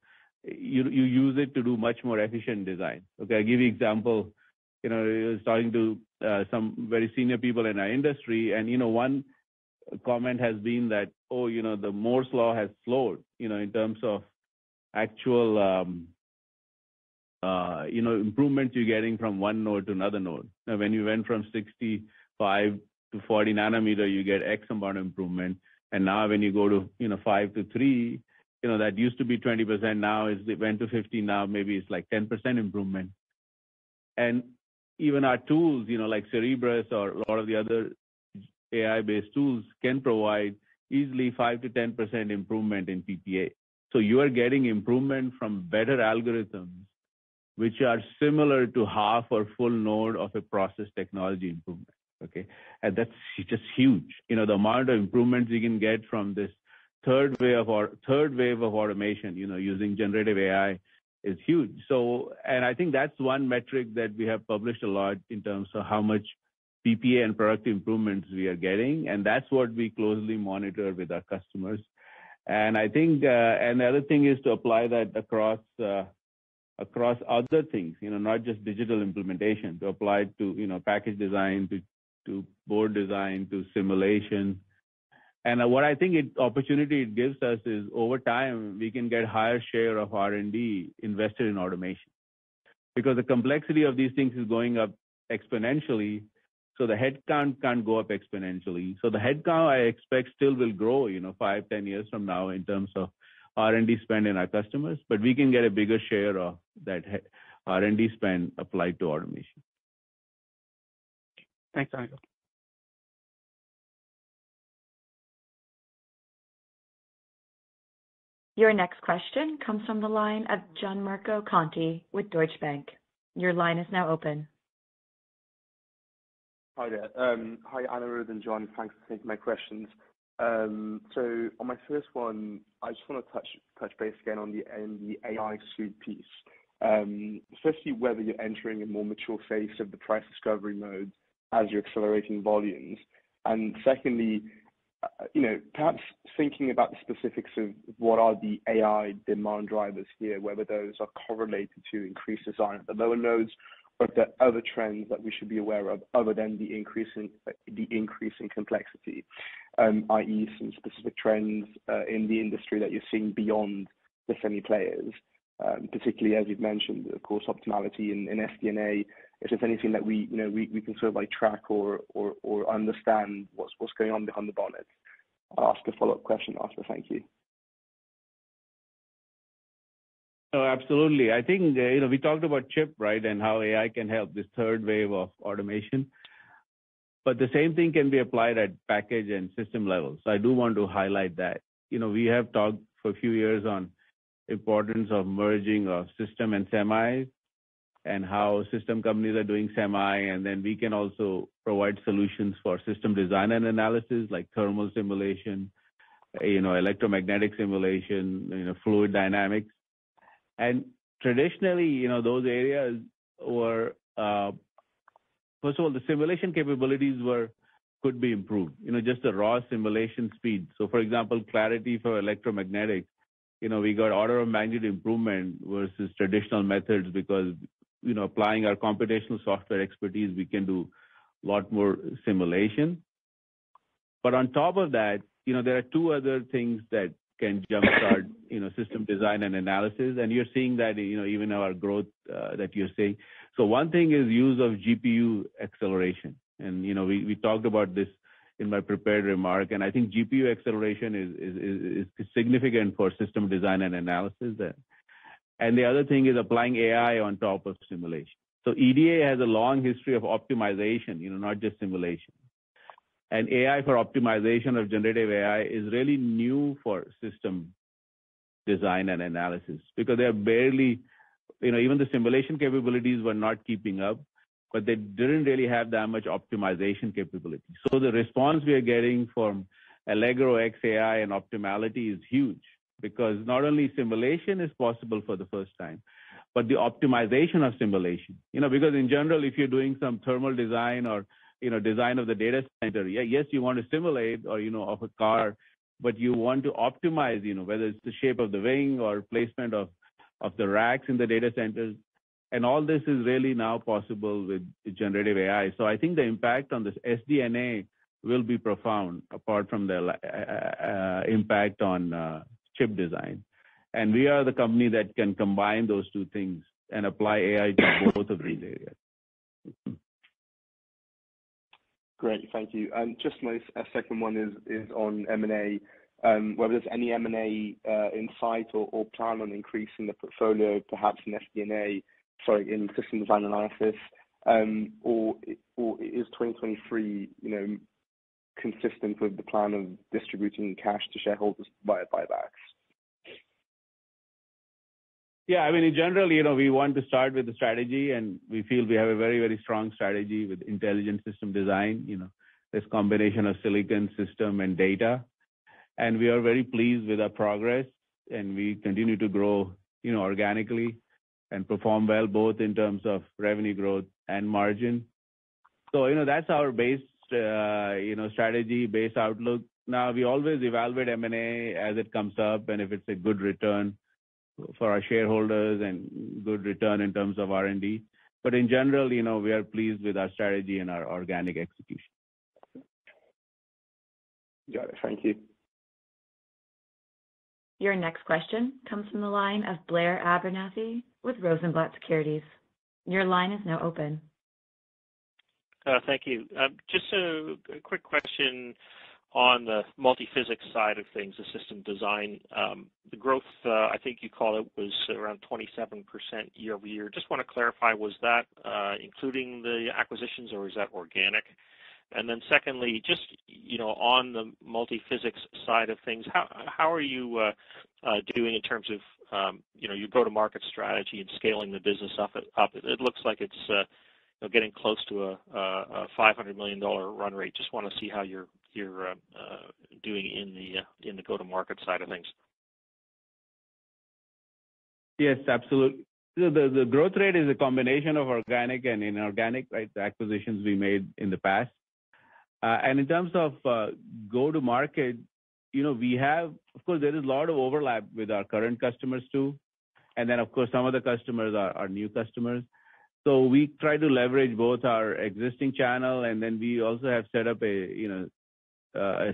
you use it to do much more efficient design. Okay, I'll give you an example. I was talking to some very senior people in our industry, and one comment has been that, the Moore's law has slowed, in terms of actual, improvements you're getting from one node to another node. Now, when you went from 65 to 40 nanometer, you get X amount of improvement. And now when you go to, 5 to 3, that used to be 20%. Now it went to 50. Now maybe it's like 10% improvement. And even our tools, like Cerebrus or a lot of the other AI-based tools can provide easily 5 to 10% improvement in PPA. So you are getting improvement from better algorithms, which are similar to half or full node of a process technology improvement. Okay, and that's just huge. The amount of improvements you can get from this third wave of automation, using generative AI is huge. So, and I think that's one metric that we have published a lot in terms of how much PPA and product improvements we are getting, and that's what we closely monitor with our customers. And I think, and the other thing is to apply that across other things, not just digital implementation, to apply it to, package design, to board design, to simulation. And what I think opportunity it gives us is over time, we can get higher share of R&D invested in automation, because the complexity of these things is going up exponentially. So the headcount can't go up exponentially. So the headcount I expect still will grow, 5, 10 years from now in terms of R&D spend in our customers, but we can get a bigger share of that R&D spend applied to automation. Thanks, Anil. Your next question comes from the line of Gianmarco Conti with Deutsche Bank. Your line is now open. Hi there. Hi, Anirudh and John. Thanks for taking my questions. So on my first one, I just want to touch base again on the AI suite piece. Firstly, whether you're entering a more mature phase of the price discovery mode as you're accelerating volumes. And secondly, perhaps thinking about the specifics of what are the AI demand drivers here, whether those are correlated to increased design at the lower nodes, or if there are other trends that we should be aware of other than the increase in complexity, i.e. some specific trends in the industry that you're seeing beyond the semi players, particularly as you've mentioned, of course, optimality in SDNA. If there's anything that we can sort of like track or understand what's going on behind the bonnet. I'll ask a follow-up question after. Thank you. Oh, absolutely. I think, we talked about chip, right, and how AI can help this third wave of automation. But the same thing can be applied at package and system levels. So I do want to highlight that. We have talked for a few years on importance of merging of system and semis, and how system companies are doing semi, and then we can also provide solutions for system design and analysis like thermal simulation, electromagnetic simulation, fluid dynamics. And traditionally, those areas were, first of all, the simulation capabilities could be improved, just the raw simulation speed. So for example, clarity for electromagnetics, we got order of magnitude improvement versus traditional methods because, applying our computational software expertise, we can do a lot more simulation. But on top of that, there are two other things that can jumpstart, system design and analysis. And you're seeing that, even our growth that you're seeing. So one thing is use of GPU acceleration. And, we talked about this in my prepared remark. And I think GPU acceleration is significant for system design and analysis. And the other thing is applying AI on top of simulation. So EDA has a long history of optimization, not just simulation. And AI for optimization of generative AI is really new for system design and analysis because they are barely, even the simulation capabilities were not keeping up. but they didn't really have that much optimization capability. So the response we are getting from Allegro X AI and Optimality is huge, because not only simulation is possible for the first time, but the optimization of simulation. Because in general, if you're doing some thermal design or design of the data center, yes, you want to simulate or of a car, but you want to optimize, whether it's the shape of the wing or placement of the racks in the data centers. And all this is really now possible with generative AI. So I think the impact on this SDNA will be profound, apart from the impact on chip design. And we are the company that can combine those two things and apply AI to both of these areas. Great, thank you. And just my second one is on M&A. Whether there's any M&A in sight or plan on increasing the portfolio, perhaps in SDNA, in system design analysis, or is 2023, consistent with the plan of distributing cash to shareholders via buybacks? Yeah, in general, we want to start with the strategy, and we feel we have a very, very strong strategy with intelligent system design, this combination of silicon, system, and data. And we are very pleased with our progress, and we continue to grow, organically and perform well, both in terms of revenue growth and margin. So, that's our base, strategy, base outlook. Now, we always evaluate M&A as it comes up, and if it's a good return for our shareholders and good return in terms of R&D. But in general, we are pleased with our strategy and our organic execution. Got it. Thank you. Your next question comes from the line of Blair Abernethy with Rosenblatt Securities. Your line is now open. Thank you. Just a quick question on the multi-physics side of things, the system design. The growth, I think you call it, was around 27% year over year. Just want to clarify, was that including the acquisitions, or is that organic? And then secondly, just, on the multi-physics side of things, how are you doing in terms of, your go-to-market strategy and scaling the business up? It looks like it's getting close to a $500 million run rate. Just want to see how you're doing in the go-to-market side of things. Yes, absolutely. The growth rate is a combination of organic and inorganic, right? The acquisitions we made in the past. And in terms of go-to-market, we have, of course, there is a lot of overlap with our current customers too. And then, of course, some of the customers are new customers. So we try to leverage both our existing channel, and then we also have set up a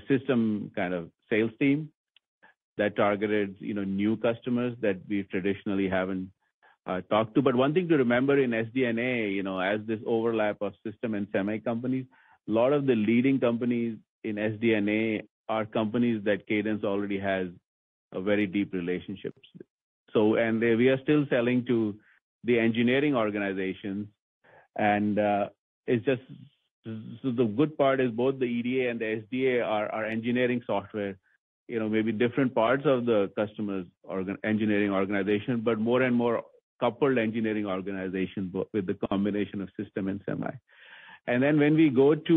system kind of sales team that targeted, new customers that we traditionally haven't talked to. But one thing to remember in SDNA, as this overlap of system and semi companies, a lot of the leading companies in SDNA are companies that Cadence already has a very deep relationships with. So, and we are still selling to the engineering organizations, and it's just, so the good part is both the EDA and the SDA are engineering software, maybe different parts of the customer's engineering organization, but more and more coupled engineering organization with the combination of system and semi. And then when we go to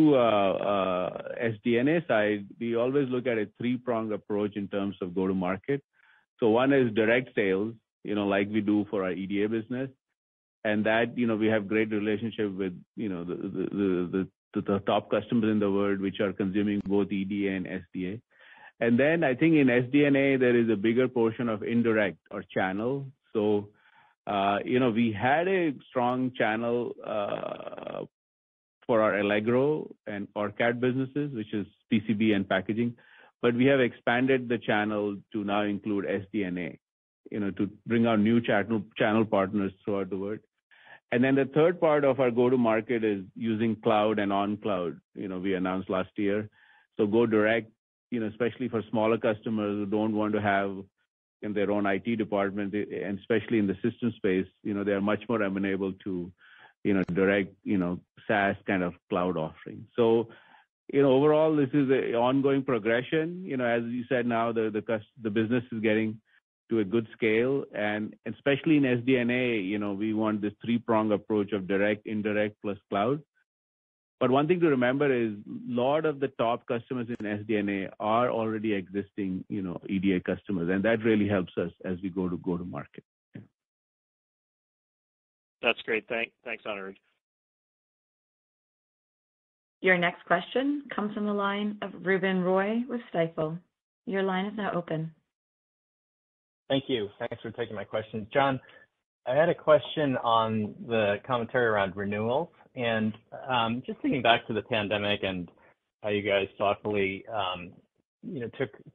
SDNA side, we always look at a three-pronged approach in terms of go-to-market. So one is direct sales, like we do for our EDA business. And that, we have great relationship with, the top customers in the world, which are consuming both EDA and SDA. And then I think in SDNA, there is a bigger portion of indirect or channel. So, we had a strong channel for our Allegro and OrCAD businesses, which is PCB and packaging. But we have expanded the channel to now include SDNA, to bring our new channel partners throughout the world. And then the third part of our go-to-market is using cloud and on-cloud, we announced last year. So go direct, especially for smaller customers who don't want to have in their own IT department, and especially in the system space, they are much more amenable to, direct, SaaS kind of cloud offering. So, overall, this is an ongoing progression. As you said, now the business is getting to a good scale. And especially in SDNA, we want this three-prong approach of direct, indirect, plus cloud. But one thing to remember is a lot of the top customers in SDNA are already existing, EDA customers, and that really helps us as we go to market. Yeah. That's great. Thanks, Anirudh. Your next question comes from the line of Ruben Roy with Stifel. Your line is now open. Thank you. Thanks for taking my question. John, I had a question on the commentary around renewals, and just thinking back to the pandemic and how you guys thoughtfully,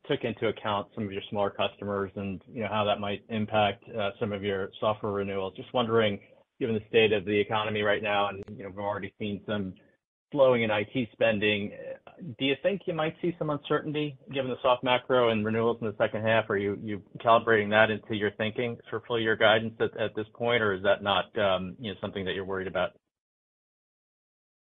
took into account some of your smaller customers and, how that might impact some of your software renewals. Just wondering, given the state of the economy right now, and, we've already seen some slowing in IT spending, do you think you might see some uncertainty given the soft macro and renewals in the second half? Are you calibrating that into your thinking for full year guidance at this point, or is that not, something that you're worried about?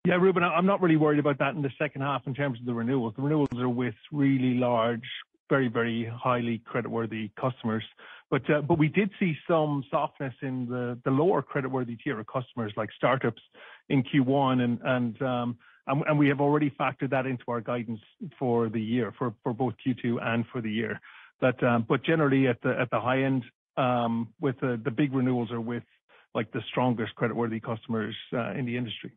Yeah, Ruben, I'm not really worried about that in the second half in terms of the renewals. The renewals are with really large, very, very highly creditworthy customers. But we did see some softness in the lower creditworthy tier of customers like startups in Q1, and we have already factored that into our guidance for the year, for both Q2 and for the year. But generally at the high end, with the big renewals are with like the strongest creditworthy customers in the industry.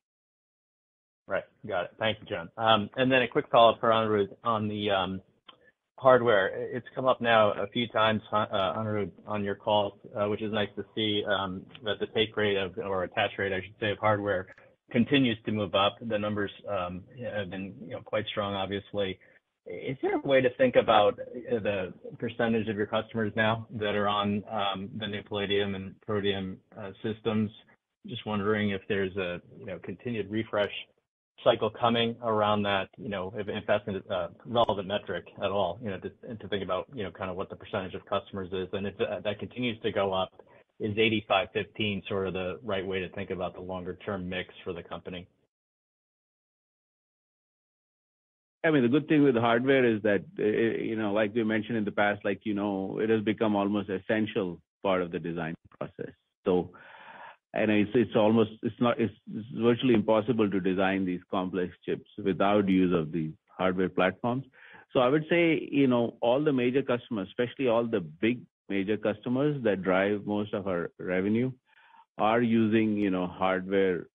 Right. Got it. Thank you, John. And then a quick follow-up for Anirudh on the hardware. It's come up now a few times, Anirudh, on your calls, which is nice to see, that the take rate or attach rate, I should say, of hardware continues to move up. The numbers have been, quite strong, obviously. Is there a way to think about the percentage of your customers now that are on the new Palladium and Protium systems? Just wondering if there's a continued refresh cycle coming around that, if that's a relevant metric at all, to think about, kind of what the percentage of customers is. And if that continues to go up, is 85/15 sort of the right way to think about the longer term mix for the company? I mean, the good thing with hardware is that, like we mentioned in the past, it has become almost essential part of the design process. So, and it's virtually impossible to design these complex chips without use of these hardware platforms. So I would say, all the major customers, especially all the big major customers that drive most of our revenue, are using, hardware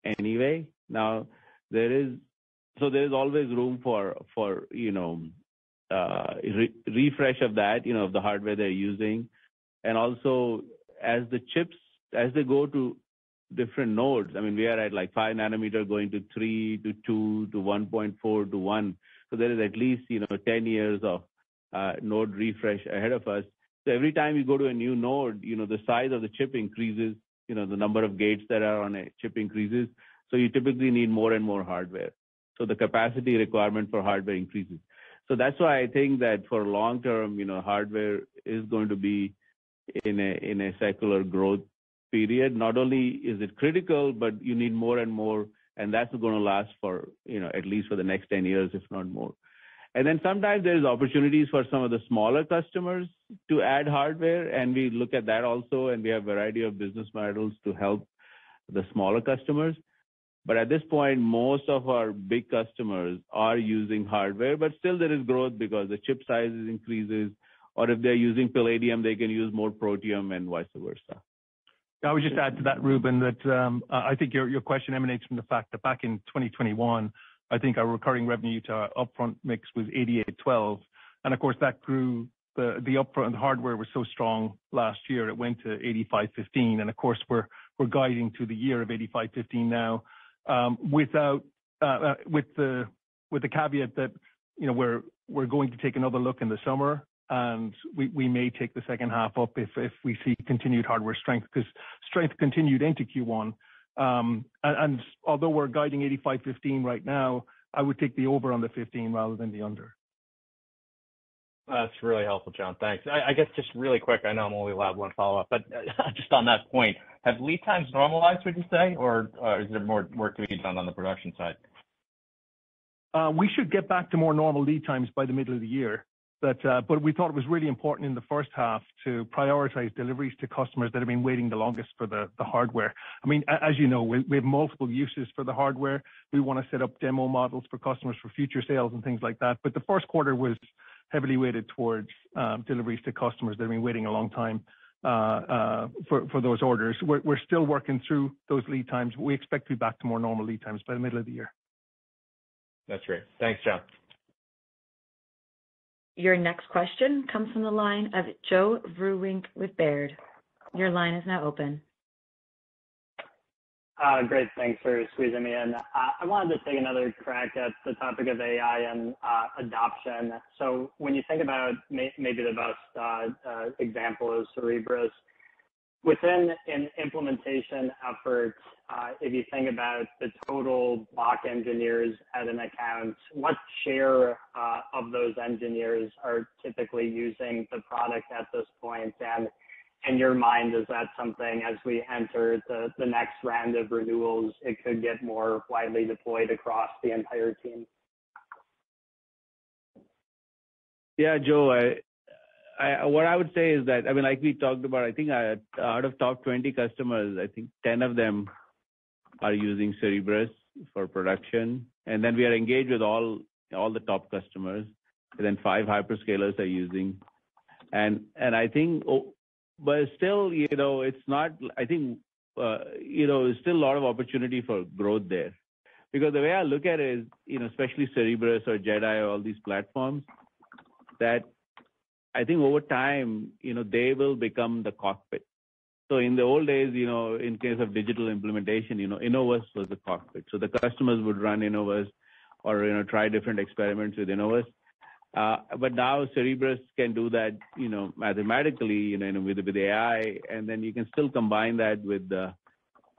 anyway. Now, there is always room for refresh of that, of the hardware they're using. And also, as the chips, as they go to different nodes, I mean, we are at like 5 nanometer going to 3 to 2 to 1.4 to 1. So there is at least, 10 years of node refresh ahead of us. So every time you go to a new node, the size of the chip increases, the number of gates that are on a chip increases. So you typically need more and more hardware. So the capacity requirement for hardware increases. So that's why I think that for long term, hardware is going to be in a secular growth period. Not only is it critical, but you need more and more, and that's going to last for, at least for the next 10 years, if not more. And then sometimes there's opportunities for some of the smaller customers to add hardware, and we look at that also, and we have a variety of business models to help the smaller customers. But at this point, most of our big customers are using hardware, but still there is growth because the chip sizes increases, or if they're using Palladium, they can use more Protium and vice versa. I would just add to that, Ruben, that I think your question emanates from the fact that back in 2021, I think our recurring revenue to our upfront mix was 88/12. And of course, that grew, the upfront hardware was so strong last year, it went to 85/15. And of course, we're guiding to the year of 85/15 now, with the caveat that, we're going to take another look in the summer, and we may take the second half up if we see continued hardware strength, because strength continued into Q1. And although we're guiding 85/15 right now, I would take the over on the 15 rather than the under. That's really helpful, John. Thanks. I guess just really quick, I know I'm only allowed one follow-up, but just on that point, have lead times normalized, would you say, or is there more work to be done on the production side? We should get back to more normal lead times by the middle of the year. But we thought it was really important in the first half to prioritize deliveries to customers that have been waiting the longest for the hardware. I mean, as you know, we have multiple uses for the hardware. We want to set up demo models for customers for future sales and things like that. But the first quarter was heavily weighted towards deliveries to customers that have been waiting a long time for those orders. We're still working through those lead times. We expect to be back to more normal lead times by the middle of the year. That's great. Thanks, John. Your next question comes from the line of Joe Vruwink with Baird. Your line is now open. Great. Thanks for squeezing me in. I wanted to take another crack at the topic of AI and adoption. So when you think about maybe the best example is Cerebrus, within an implementation effort, if you think about the total block engineers at an account, what share of those engineers are typically using the product at this point? And in your mind, is that something as we enter the next round of renewals, it could get more widely deployed across the entire team? Yeah, Joe, what I would say is that, I mean, like we talked about, I think out of top 20 customers, I think 10 of them are using Cerebrus for production. And then we are engaged with all the top customers. And then 5 hyperscalers are using. And I think, but still, it's not, I think, there's still a lot of opportunity for growth there. Because the way I look at it is, especially Cerebrus or JEDI, all these platforms, that I think over time, they will become the cockpit. So in the old days, in case of digital implementation, Innovus was the cockpit. So the customers would run Innovus or, try different experiments with Innovus. But now Cerebrus can do that, mathematically, with AI, and then you can still combine that with the,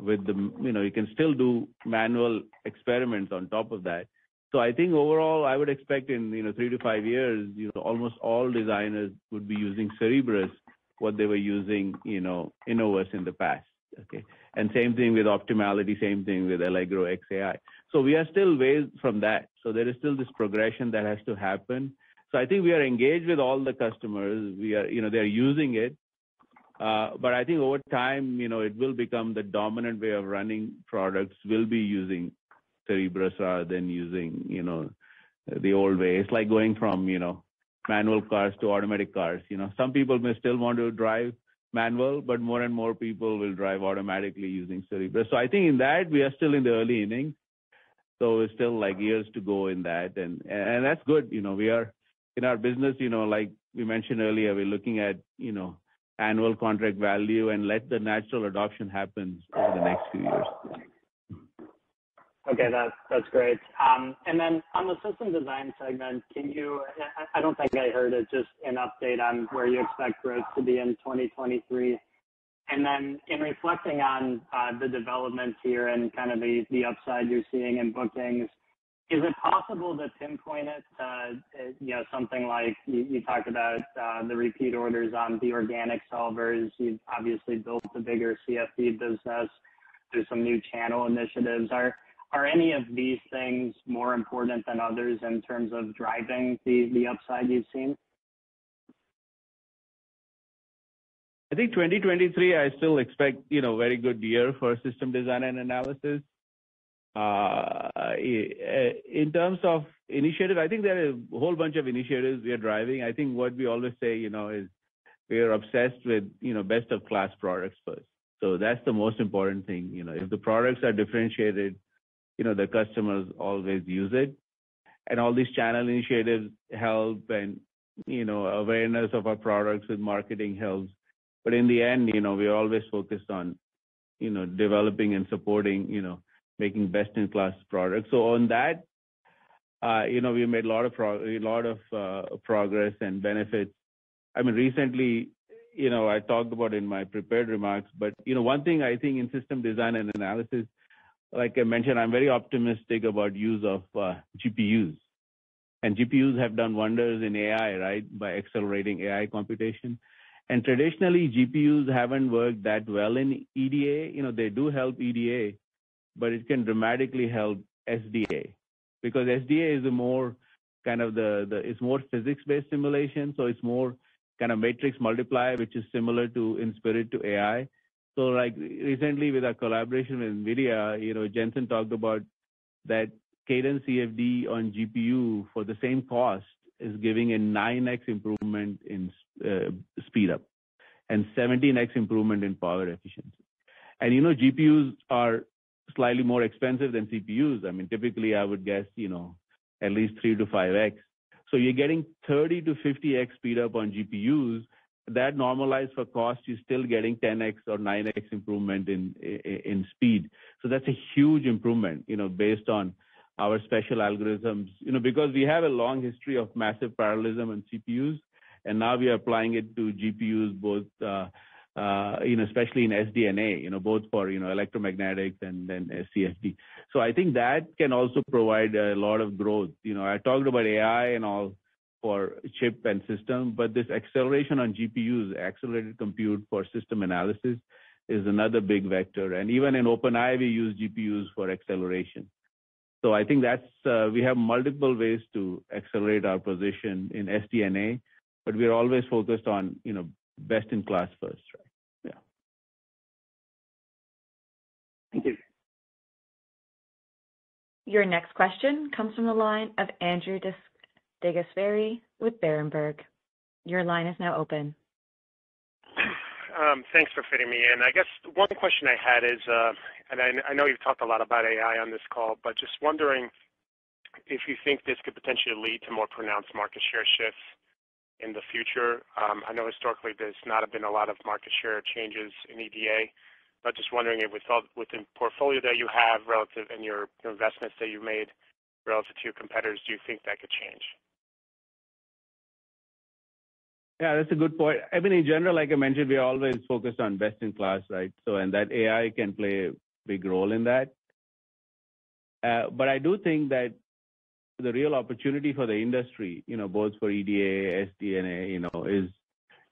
you can still do manual experiments on top of that. So I think overall, I would expect in 3 to 5 years, almost all designers would be using Cerebrus, what they were using, Innovus in the past. Okay, and same thing with Optimality, same thing with Allegro XAI. So we are still ways from that. So there is still this progression that has to happen. So I think we are engaged with all the customers. We are, they're using it. But I think over time, it will become the dominant way of running products. Will be using Cerebrus rather than using, the old way. It's like going from, manual cars to automatic cars. Some people may still want to drive manual, but more and more people will drive automatically using Cerebrus. So I think in that, we are still in the early innings. So it's still like years to go in that. And that's good. We are in our business, like we mentioned earlier, we're looking at, annual contract value and let the natural adoption happen over the next few years. Okay, that's great. And then on the system design segment, I don't think I heard it, just an update on where you expect growth to be in 2023. And then in reflecting on the developments here and kind of the upside you're seeing in bookings, is it possible to pinpoint it, something like you talked about the repeat orders on the organic solvers. You've obviously built a bigger CFD business. There's some new channel initiatives. Are any of these things more important than others in terms of driving the upside you've seen? I think 2023, I still expect, very good year for system design and analysis. In terms of initiative, I think there are a whole bunch of initiatives we are driving. I think what we always say, is we are obsessed with, best of class products first. So that's the most important thing. If the products are differentiated, the customers always use it. And all these channel initiatives help and, awareness of our products with marketing helps. But in the end, we are always focused on, developing and supporting, making best in class products. So on that, we made a lot of progress and benefits. I mean, recently, I talked about in my prepared remarks, but, one thing I think in system design and analysis, like I mentioned, I'm very optimistic about use of GPUs. And GPUs have done wonders in AI, right, by accelerating AI computation. And traditionally, GPUs haven't worked that well in EDA. They do help EDA, but it can dramatically help SDA. Because SDA is a more kind of it's more physics-based simulation, so it's more kind of matrix multiply, which is similar to in spirit to AI. So like recently with our collaboration with NVIDIA, Jensen talked about that Cadence CFD on GPU for the same cost is giving a 9x improvement in speed up and 17x improvement in power efficiency. And GPUs are slightly more expensive than CPUs. I mean, typically I would guess, at least 3 to 5x. So you're getting 30 to 50x speed up on GPUs. That normalized for cost, you're still getting 10x or 9x improvement in speed. So that's a huge improvement, based on our special algorithms, because we have a long history of massive parallelism on CPUs, and now we are applying it to GPUs, both, especially in SDNA, both for, electromagnetics and then CFD. So I think that can also provide a lot of growth. I talked about AI and all for chip and system, but this acceleration on GPUs, accelerated compute for system analysis, is another big vector. And even in OpenAI, we use GPUs for acceleration. So I think we have multiple ways to accelerate our position in SDNA, but we're always focused on, best in class first, right? Yeah. Thank you. Your next question comes from the line of Andrew DeGasperi with Berenberg. Your line is now open. Thanks for fitting me in. I guess one question I had is, and I know you've talked a lot about AI on this call, but just wondering if you think this could potentially lead to more pronounced market share shifts in the future. I know historically there's not been a lot of market share changes in EDA, but just wondering if within portfolio that you have relative and your investments that you've made relative to your competitors, do you think that could change? Yeah, that's a good point. I mean, in general, like I mentioned, we are always focused on best in class, right? So, and that AI can play a big role in that. But I do think that the real opportunity for the industry, both for EDA, SDNA,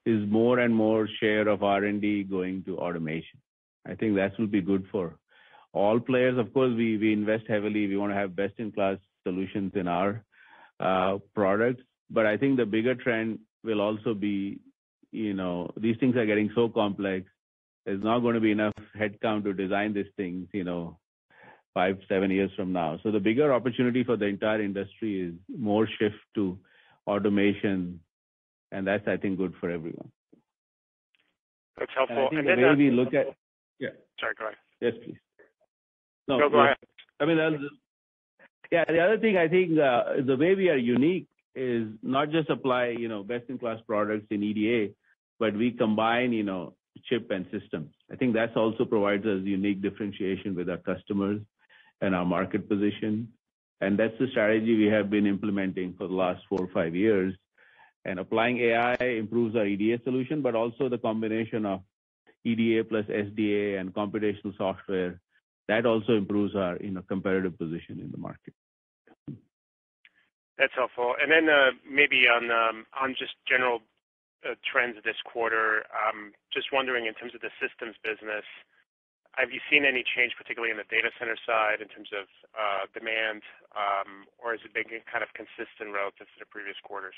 is more and more share of R&D going to automation. I think that will be good for all players. Of course, we invest heavily. We want to have best in class solutions in our products. But I think the bigger trend will also be, these things are getting so complex. There's not going to be enough headcount to design these things, 5-7 years from now. So the bigger opportunity for the entire industry is more shift to automation, and that's, I think, good for everyone. That's helpful. And I think the way we look at, yeah. Sorry, go ahead. Yes, please. No, go ahead. I mean, the other thing I think the way we are unique is not just apply, best in class products in EDA, but we combine, chip and systems. I think that also provides us unique differentiation with our customers and our market position. And that's the strategy we have been implementing for the last 4 or 5 years. And applying AI improves our EDA solution, but also the combination of EDA plus SDA and computational software, that also improves our, competitive position in the market. That's helpful. And then maybe on just general trends this quarter, just wondering in terms of the systems business, have you seen any change, particularly in the data center side, in terms of demand, or has it been kind of consistent relative to the previous quarters?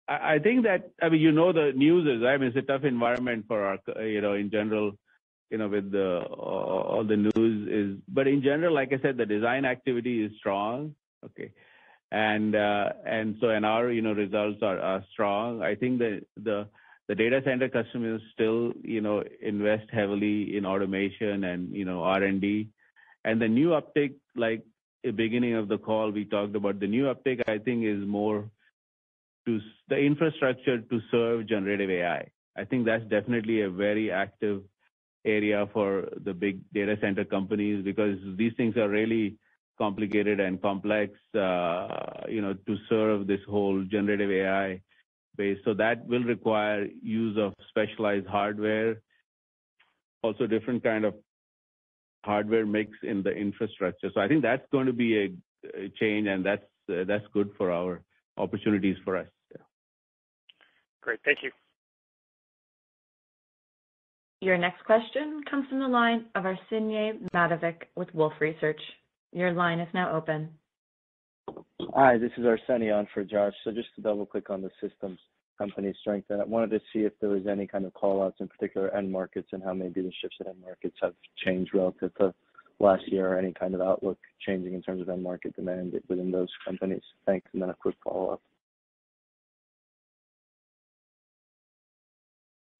I think that, the news is, it's a tough environment for our, in general, with all the news is, but in general, like I said, the design activity is strong. Okay. And our, results are strong. I think that the data center customers still, invest heavily in automation and, R&D. And the new uptake, like the beginning of the call, we talked about the new uptake, I think is more to the infrastructure to serve generative AI. I think that's definitely a very active area for the big data center companies because these things are really complicated and complex, to serve this whole generative AI base. So that will require use of specialized hardware, also different kind of hardware mix in the infrastructure. So I think that's going to be a change, and that's good for our opportunities for us. Yeah. Great. Thank you. Your next question comes from the line of Arsenije Matovic with Wolfe Research. Your line is now open. Hi, this is Arsenian for Josh. So just to double-click on the systems company strength, I wanted to see if there was any kind of call-outs in particular end markets and how maybe the shifts in end markets have changed relative to last year, or any kind of outlook changing in terms of end market demand within those companies. Thanks, and then a quick follow-up.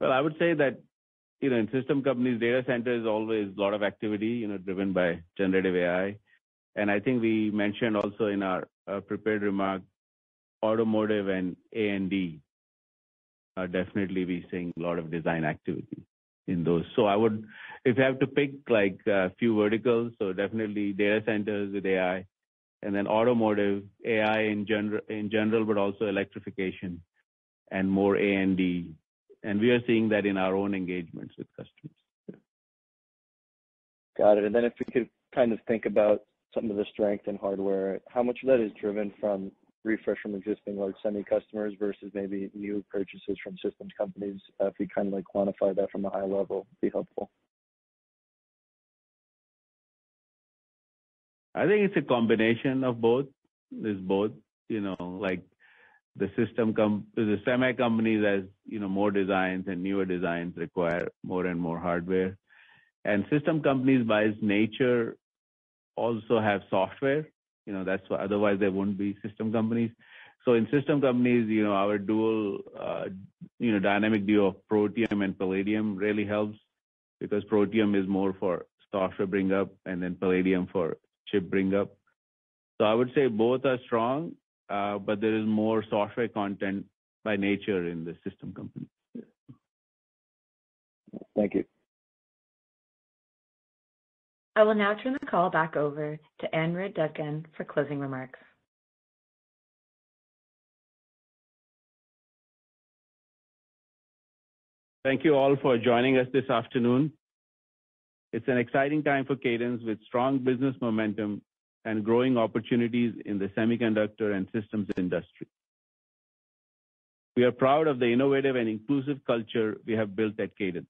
Well, I would say that, in system companies, data center is always a lot of activity, driven by generative AI. And I think we mentioned also in our prepared remark, automotive and A&D are definitely be seeing a lot of design activity in those. So I would, if you have to pick like a few verticals, so definitely data centers with AI, and then automotive, AI in general, but also electrification and more A&D. And we are seeing that in our own engagements with customers. Got it. And then if we could kind of think about some of the strength in hardware, how much of that is driven from refresh from existing large semi customers versus maybe new purchases from systems companies? If we kind of like quantify that from a high level, be helpful. I think it's a combination of both. There's both, like the the semi companies, as more designs and newer designs require more and more hardware. And system companies by its nature also have software, that's why otherwise they wouldn't be system companies. So in system companies, our dual, dynamic duo of Protium and Palladium really helps, because Protium is more for software bring up and then Palladium for chip bring up. So I would say both are strong, but there is more software content by nature in the system company. Thank you. I will now turn the call back over to Anirudh Devgan for closing remarks. Thank you all for joining us this afternoon. It's an exciting time for Cadence with strong business momentum and growing opportunities in the semiconductor and systems industry. We are proud of the innovative and inclusive culture we have built at Cadence.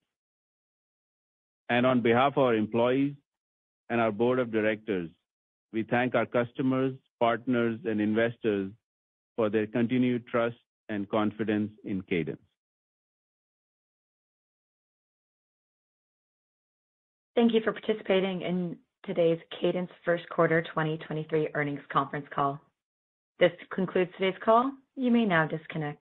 And on behalf of our employees and our board of directors, we thank our customers, partners, and investors for their continued trust and confidence in Cadence. Thank you for participating in today's Cadence First Quarter 2023 Earnings Conference Call. This concludes today's call. You may now disconnect.